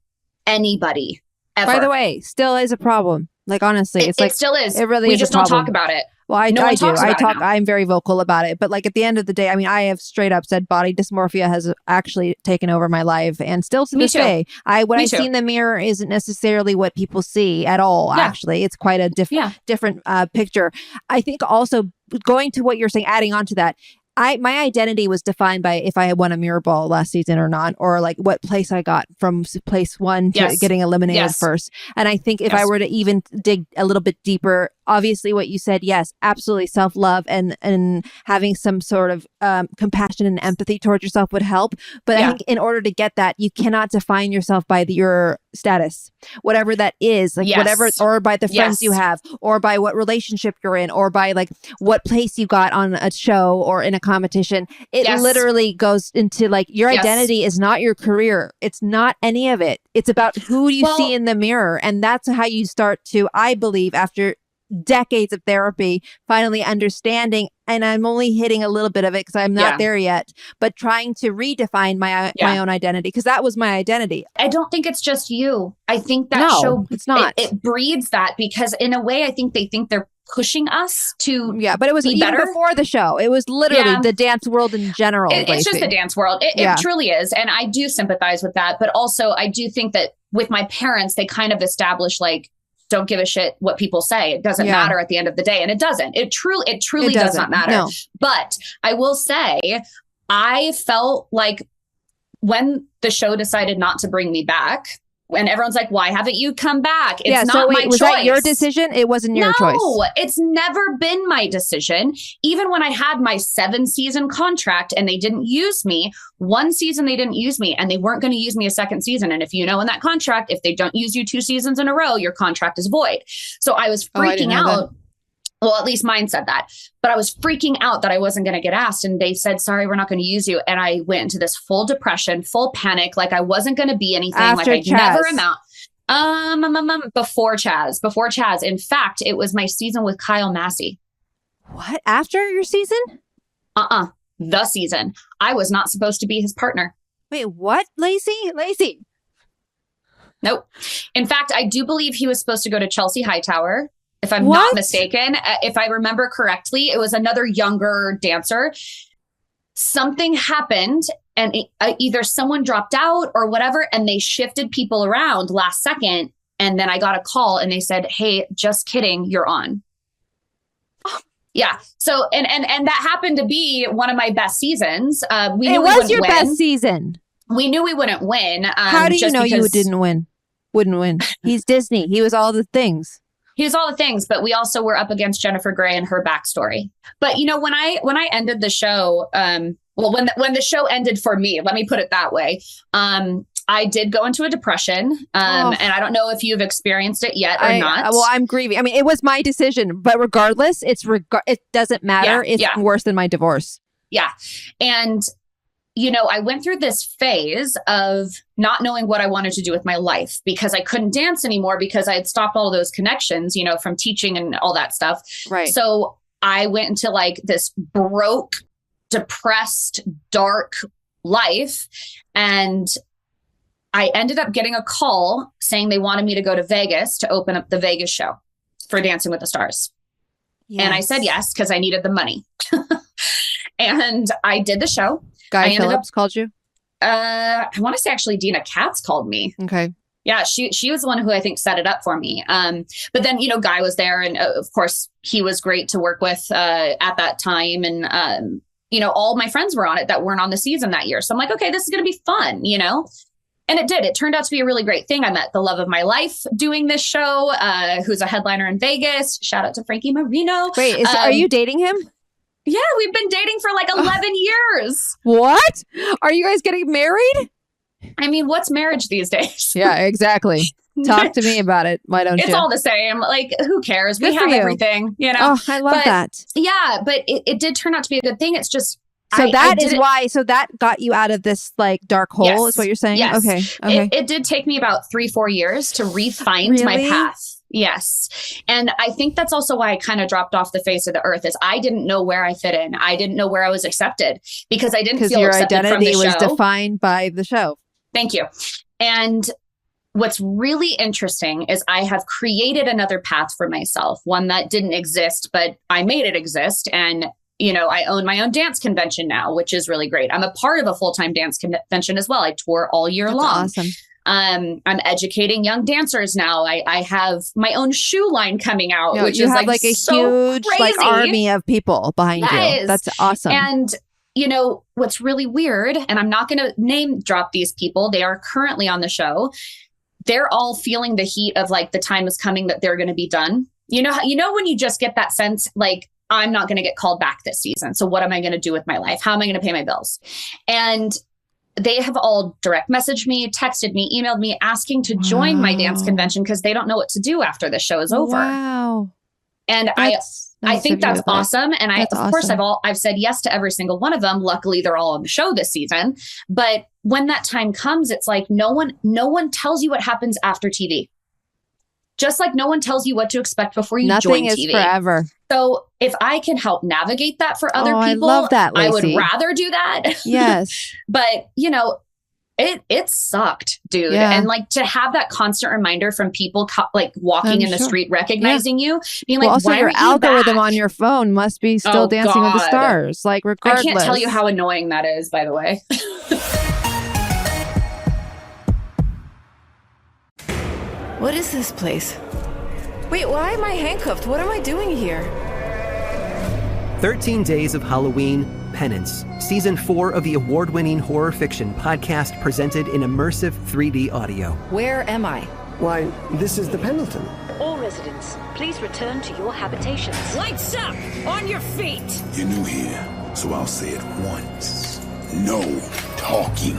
anybody ever. By the way, still is a problem. Like, honestly, it's like, it still is. It really we is just a problem. don't talk about it. Well, I do. I I'm very vocal about it. But like at the end of the day, I mean, I have straight up said body dysmorphia has actually taken over my life. And still to this day, what I see in the mirror isn't necessarily what people see at all. Yeah. Actually, it's quite a different picture. I think also going to what you're saying, adding on to that, My identity was defined by if I had won a mirror ball last season or not, or like what place I got from place 1 to getting eliminated first. And I think if I were to even dig a little bit deeper, obviously what you said, yes, absolutely, self-love and having some sort of compassion and empathy towards yourself would help. But I think in order to get that, you cannot define yourself by your status, whatever that is, like whatever, or by the friends you have, or by what relationship you're in, or by like what place you got on a show or in a competition. It literally goes into like your identity is not your career. It's not any of it. It's about who you see in the mirror. And that's how you start to, I believe, after decades of therapy, finally understanding, and I'm only hitting a little bit of it because I'm not there yet, but trying to redefine my own identity, because that was my identity. I don't think it's just you. I think that show, it's not. It breeds that, because in a way, I think they think they're pushing us to but it was even better before the show. It was literally the dance world in general. It's just the dance world. It truly is. And I do sympathize with that. But also, I do think that with my parents, they kind of established like, don't give a shit what people say. It doesn't matter at the end of the day. And it doesn't. It truly does not matter. No. But I will say, I felt like when the show decided not to bring me back, and everyone's like, why haven't you come back? It's not my choice. Was that your decision? It wasn't your choice. No, it's never been my decision. Even when I had my 7-season contract and they didn't use me, 1 season they didn't use me, and they weren't going to use me a 2nd season. And if you know in that contract, if they don't use you 2 seasons in a row, your contract is void. So I was freaking out. Well, at least mine said that. But I was freaking out that I wasn't going to get asked. And they said, sorry, we're not going to use you. And I went into this full depression, full panic, like I wasn't going to be anything. After like I'd Chaz. never amount. Before Chaz. In fact, it was my season with Kyle Massey. What? After your season? The season. I was not supposed to be his partner. Wait, what? Lacey? Nope. In fact, I do believe he was supposed to go to Chelsea Hightower. If I'm not mistaken, if I remember correctly, it was another younger dancer. Something happened and either someone dropped out or whatever, and they shifted people around last second. And then I got a call and they said, hey, just kidding, you're on. Yeah. So, and that happened to be one of my best seasons. We knew it was your best season. We knew we wouldn't win. How do you know you wouldn't win? He's Disney. He was all the things. He was all the things, but we also were up against Jennifer Grey and her backstory. But you know, when I ended the show, when the show ended for me, let me put it that way. I did go into a depression, and I don't know if you've experienced it yet or not. Well, I'm grieving. I mean, it was my decision, but regardless, it doesn't matter. It's worse than my divorce. Yeah, and you know, I went through this phase of not knowing what I wanted to do with my life because I couldn't dance anymore because I had stopped all those connections, you know, from teaching and all that stuff. Right. So I went into like this broke, depressed, dark life. And I ended up getting a call saying they wanted me to go to Vegas to open up the Vegas show for Dancing with the Stars. Yes. And I said yes, because I needed the money. And I did the show. Guy Phillips called you? I want to say actually Dina Katz called me. Okay. Yeah, she was the one who I think set it up for me. But then, you know, Guy was there. And of course, he was great to work with at that time. And, you know, all my friends were on it that weren't on the season that year. So I'm like, okay, this is going to be fun, you know? And it did. It turned out to be a really great thing. I met the love of my life doing this show, who's a headliner in Vegas. Shout out to Frankie Marino. Wait, are you dating him? Yeah, we've been dating for like 11 years. What? Are you guys getting married? I mean, what's marriage these days? Yeah, exactly. Talk to me about it. Why don't you? It's all the same. Like, who cares? Good we have everything, you know? Oh, I love that. Yeah, but it did turn out to be a good thing. It's just... So that got you out of this like dark hole is what you're saying? Yes. Okay. It did take me about 3-4 years to re-find my path. Yes. And I think that's also why I kind of dropped off the face of the earth is I didn't know where I fit in. I didn't know where I was accepted because I didn't feel accepted from the show. Because your identity was defined by the show. Thank you. And what's really interesting is I have created another path for myself, one that didn't exist, but I made it exist. And you know, I own my own dance convention now, which is really great. I'm a part of a full-time dance convention as well. I tour all year long. Awesome. I'm educating young dancers now. I have my own shoe line coming out, which is like a so huge crazy. Like army of people behind you. That's awesome. And you know, what's really weird, and I'm not going to name drop these people, they are currently on the show. They're all feeling the heat of like the time is coming that they're going to be done. You know, when you just get that sense, like, I'm not going to get called back this season. So what am I going to do with my life? How am I going to pay my bills? And they have all direct messaged me, texted me, emailed me, asking to join my dance convention because they don't know what to do after the show is over. Wow. And I think that's awesome. And of course, I've said yes to every single one of them. Luckily, they're all on the show this season. But when that time comes, it's like no one tells you what happens after TV. Just like no one tells you what to expect before you join TV. Nothing is forever. So if I can help navigate that for other people, I love that, Lacey. I would rather do that. Yes. But, you know, it sucked, dude. Yeah. And like to have that constant reminder from people like walking in the street, recognizing you, being like, also why your are you algorithm back? on your phone must be still Dancing with the Stars. Like regardless. I can't tell you how annoying that is, by the way. What is this place? Wait, why am I handcuffed? What am I doing here? 13 Days of Halloween Penance, Season 4 of the award-winning horror fiction podcast presented in immersive 3D audio. Where am I? Why, this is the Pendleton. All residents, please return to your habitations. Lights up! On your feet! You're new here, so I'll say it once. No talking.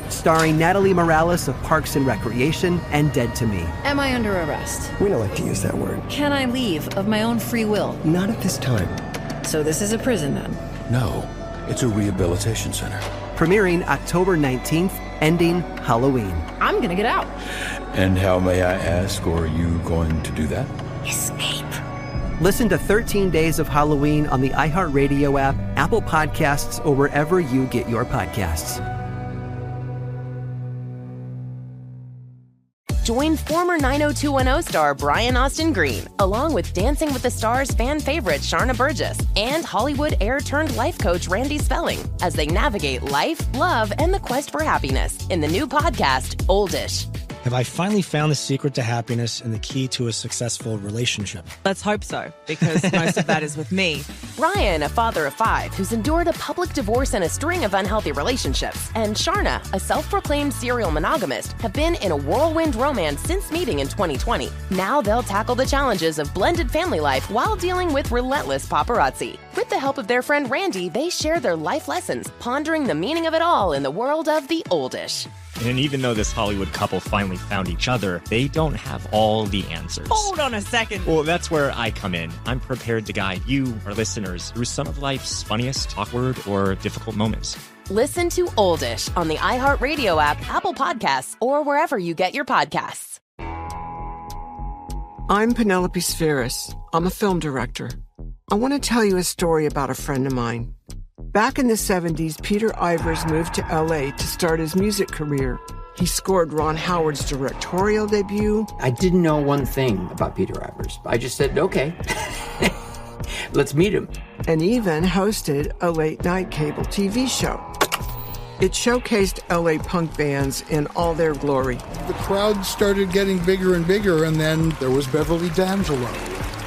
Starring Natalie Morales of Parks and Recreation and Dead to Me. Am I under arrest? We don't like to use that word. Can I leave of my own free will? Not at this time. So this is a prison then? No, it's a rehabilitation center. Premiering October 19th, ending Halloween. I'm gonna get out. And how, may I ask, are you going to do that? Escape. Listen to 13 Days of Halloween on the iHeartRadio app, Apple Podcasts, or wherever you get your podcasts. Join former 90210 star Brian Austin Green, along with Dancing with the Stars fan favorite Sharna Burgess and Hollywood heir-turned-life coach Randy Spelling as they navigate life, love, and the quest for happiness in the new podcast, Oldish. Have I finally found the secret to happiness and the key to a successful relationship? Let's hope so, because most of that is with me. Ryan, a father of 5 who's endured a public divorce and a string of unhealthy relationships, and Sharna, a self-proclaimed serial monogamist, have been in a whirlwind romance since meeting in 2020. Now they'll tackle the challenges of blended family life while dealing with relentless paparazzi. With the help of their friend Randy, they share their life lessons, pondering the meaning of it all in the world of the Oldish. And even though this Hollywood couple finally found each other, they don't have all the answers. Hold on a second. Well, that's where I come in. I'm prepared to guide you, our listeners, through some of life's funniest, awkward, or difficult moments. Listen to Oldish on the iHeartRadio app, Apple Podcasts, or wherever you get your podcasts. I'm Penelope Spheris. I'm a film director. I want to tell you a story about a friend of mine. Back in the 70s, Peter Ivers moved to LA to start his music career. He scored Ron Howard's directorial debut. I didn't know one thing about Peter Ivers. I just said, okay, let's meet him. And even hosted a late-night cable TV show. It showcased LA punk bands in all their glory. The crowd started getting bigger and bigger, and then there was Beverly D'Angelo.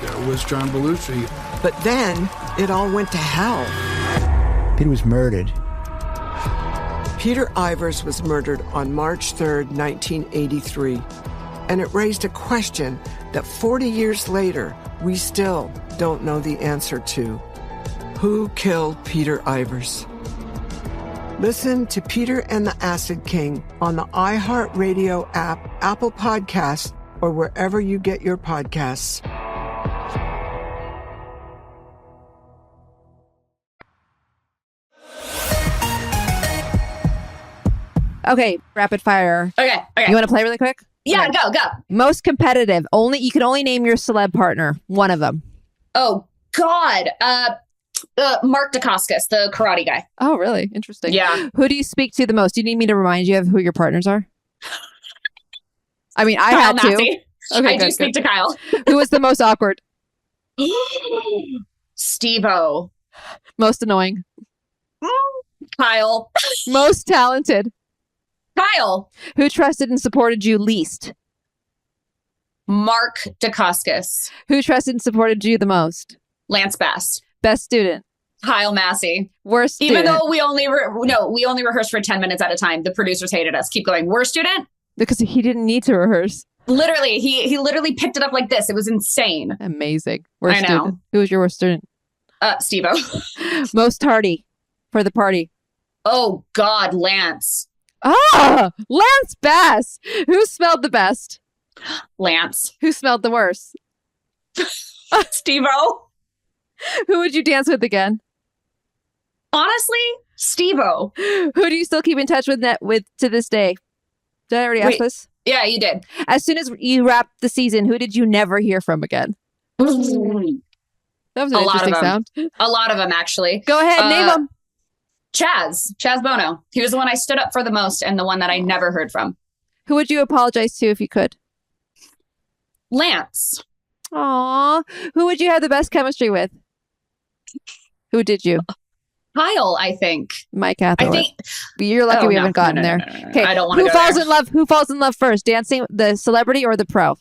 There was John Belushi. But then it all went to hell. Peter was murdered. Peter Ivers was murdered on March 3rd, 1983. And it raised a question that 40 years later, we still don't know the answer to. Who killed Peter Ivers? Listen to Peter and the Acid King on the iHeartRadio app, Apple Podcasts, or wherever you get your podcasts. Okay, rapid fire. Okay. You want to play really quick? Yeah, Okay. go. Most competitive. You can only name your celeb partner. One of them. Oh, God. Mark Dacascos, the karate guy. Oh, really? Interesting. Yeah. Who do you speak to the most? Do you need me to remind you of who your partners are? I mean, I Kyle had Massey. to. Okay, I do speak to Kyle. Who was the most awkward? Steve-O. Most annoying? Kyle. Most talented? Kyle. Who trusted and supported you least? Mark Dacascos. Who trusted and supported you the most? Lance Bass. Best student? Kyle Massey. Worst student. Even though we only rehearsed for 10 minutes at a time. The producers hated us. Keep going. Worst student? Because he didn't need to rehearse. Literally, he literally picked it up like this. It was insane. Amazing. Worst I know. student. Who was your worst student? Steve-O. Most tardy for the party. Oh, God, Lance. Ah, Lance Bass. Who smelled the best? Lance. Who smelled the worst? Steve-O. Who would you dance with again? Honestly, Steve-O. Who do you still keep in touch with to this day? Did I already ask this? Yeah, you did. As soon as you wrapped the season, who did you never hear from again? That was an interesting sound. A lot of them, actually. Go ahead, name them. Chaz Bono. He was the one I stood up for the most and the one that I never heard from. Who would you apologize to if you could? Lance. Aw. Who would you have the best chemistry with? Who did you? Kyle, I think. Mike Hathaway. I think. You're lucky we haven't gotten there. Okay. I don't want to go falls there. in love? Who falls in love first? Dancing, the celebrity or the pro?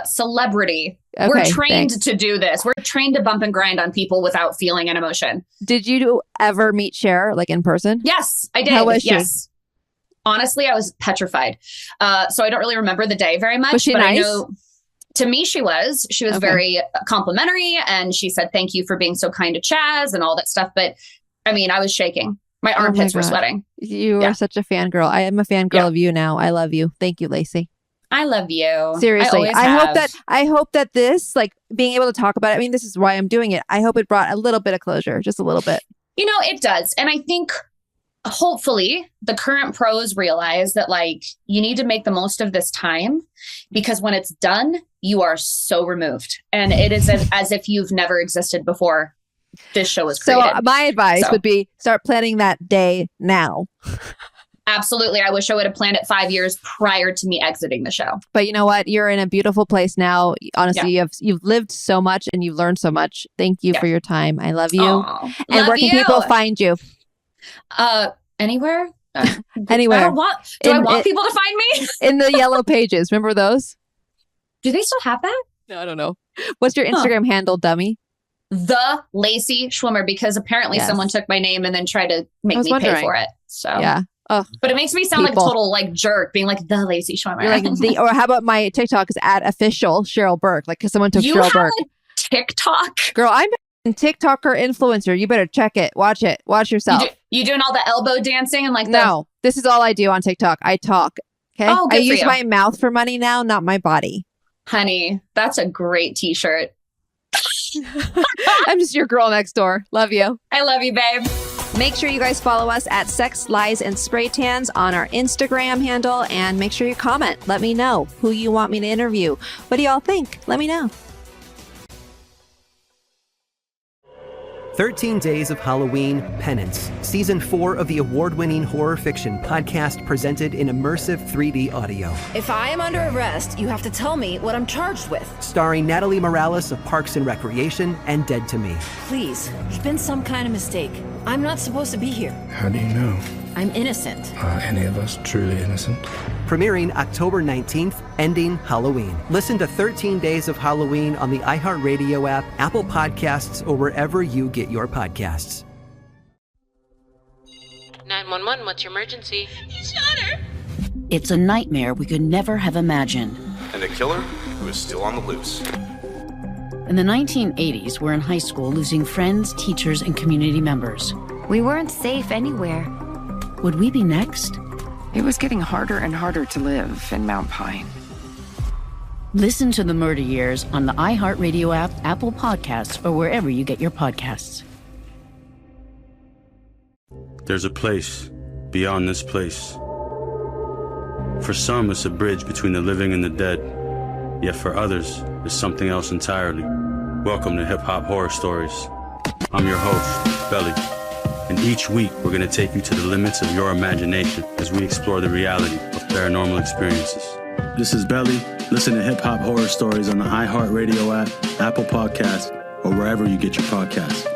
Celebrity. Okay, We're trained thanks. to do this. We're trained to bump and grind on people without feeling an emotion. Did you ever meet Cher, like in person? Yes, I did. How was she? Yes. Honestly, I was petrified. So I don't really remember the day very much. Was she but nice? I know to me she was. She was very complimentary, and she said thank you for being so kind to Chaz and all that stuff. But I mean, I was shaking. My armpits were sweating. You are such a fangirl. I am a fangirl of you now. I love you. Thank you, Lacey. I love you. Seriously. I hope that this, like, being able to talk about it, I mean, this is why I'm doing it. I hope it brought a little bit of closure, just a little bit. You know, it does. And I think hopefully the current pros realize that, like, you need to make the most of this time, because when it's done, you are so removed. And it is as if you've never existed before this show was created. So my advice would be start planning that day now. Absolutely. I wish I would have planned it 5 years prior to me exiting the show. But you know what? You're in a beautiful place now. Honestly, you've lived so much and you've learned so much. Thank you for your time. I love you. Aww, and where can people find you? Anywhere. Anywhere. I want people to find me? In the yellow pages. Remember those? Do they still have that? No, I don't know. What's your Instagram handle, dummy? The Lacy Schwimmer, because apparently someone took my name and then tried to make me pay for it. So yeah. Oh, but it makes me sound like a total like jerk, being like the Lacy Schwimmer. You're like or how about my TikTok is @official Cheryl Burke? Like, because someone took Cheryl Burke. TikTok, girl, I'm a TikToker influencer. You better check it. Watch it. Watch yourself. You doing all the elbow dancing and like no. This is all I do on TikTok. I talk. Okay. Oh, good I for use you. my mouth for money now, not my body. Honey, that's a great T-shirt. I'm just your girl next door. Love you. I love you, babe. Make sure you guys follow us at Sex, Lies, and Spray Tans on our Instagram handle, and make sure you comment. Let me know who you want me to interview. What do y'all think? Let me know. 13 Days of Halloween Penance, Season 4 of the award-winning horror fiction podcast presented in immersive 3D audio. If I am under arrest, you have to tell me what I'm charged with. Starring Natalie Morales of Parks and Recreation and Dead to Me. Please, there's been some kind of mistake. I'm not supposed to be here. How do you know? I'm innocent. Are any of us truly innocent? Premiering October 19th, ending Halloween. Listen to 13 Days of Halloween on the iHeartRadio app, Apple Podcasts, or wherever you get your podcasts. 911, what's your emergency? He shot her! It's a nightmare we could never have imagined. And a killer who is still on the loose. In the 1980s, we're in high school losing friends, teachers, and community members. We weren't safe anywhere. Would we be next? It was getting harder and harder to live in Mount Pine. Listen to The Murder Years on the iHeartRadio app, Apple Podcasts, or wherever you get your podcasts. There's a place beyond this place. For some, it's a bridge between the living and the dead. Yet for others, it's something else entirely. Welcome to Hip Hop Horror Stories. I'm your host, Belly. And each week, we're going to take you to the limits of your imagination as we explore the reality of paranormal experiences. This is Belly. Listen to Hip Hop Horror Stories on the iHeartRadio app, Apple Podcasts, or wherever you get your podcasts.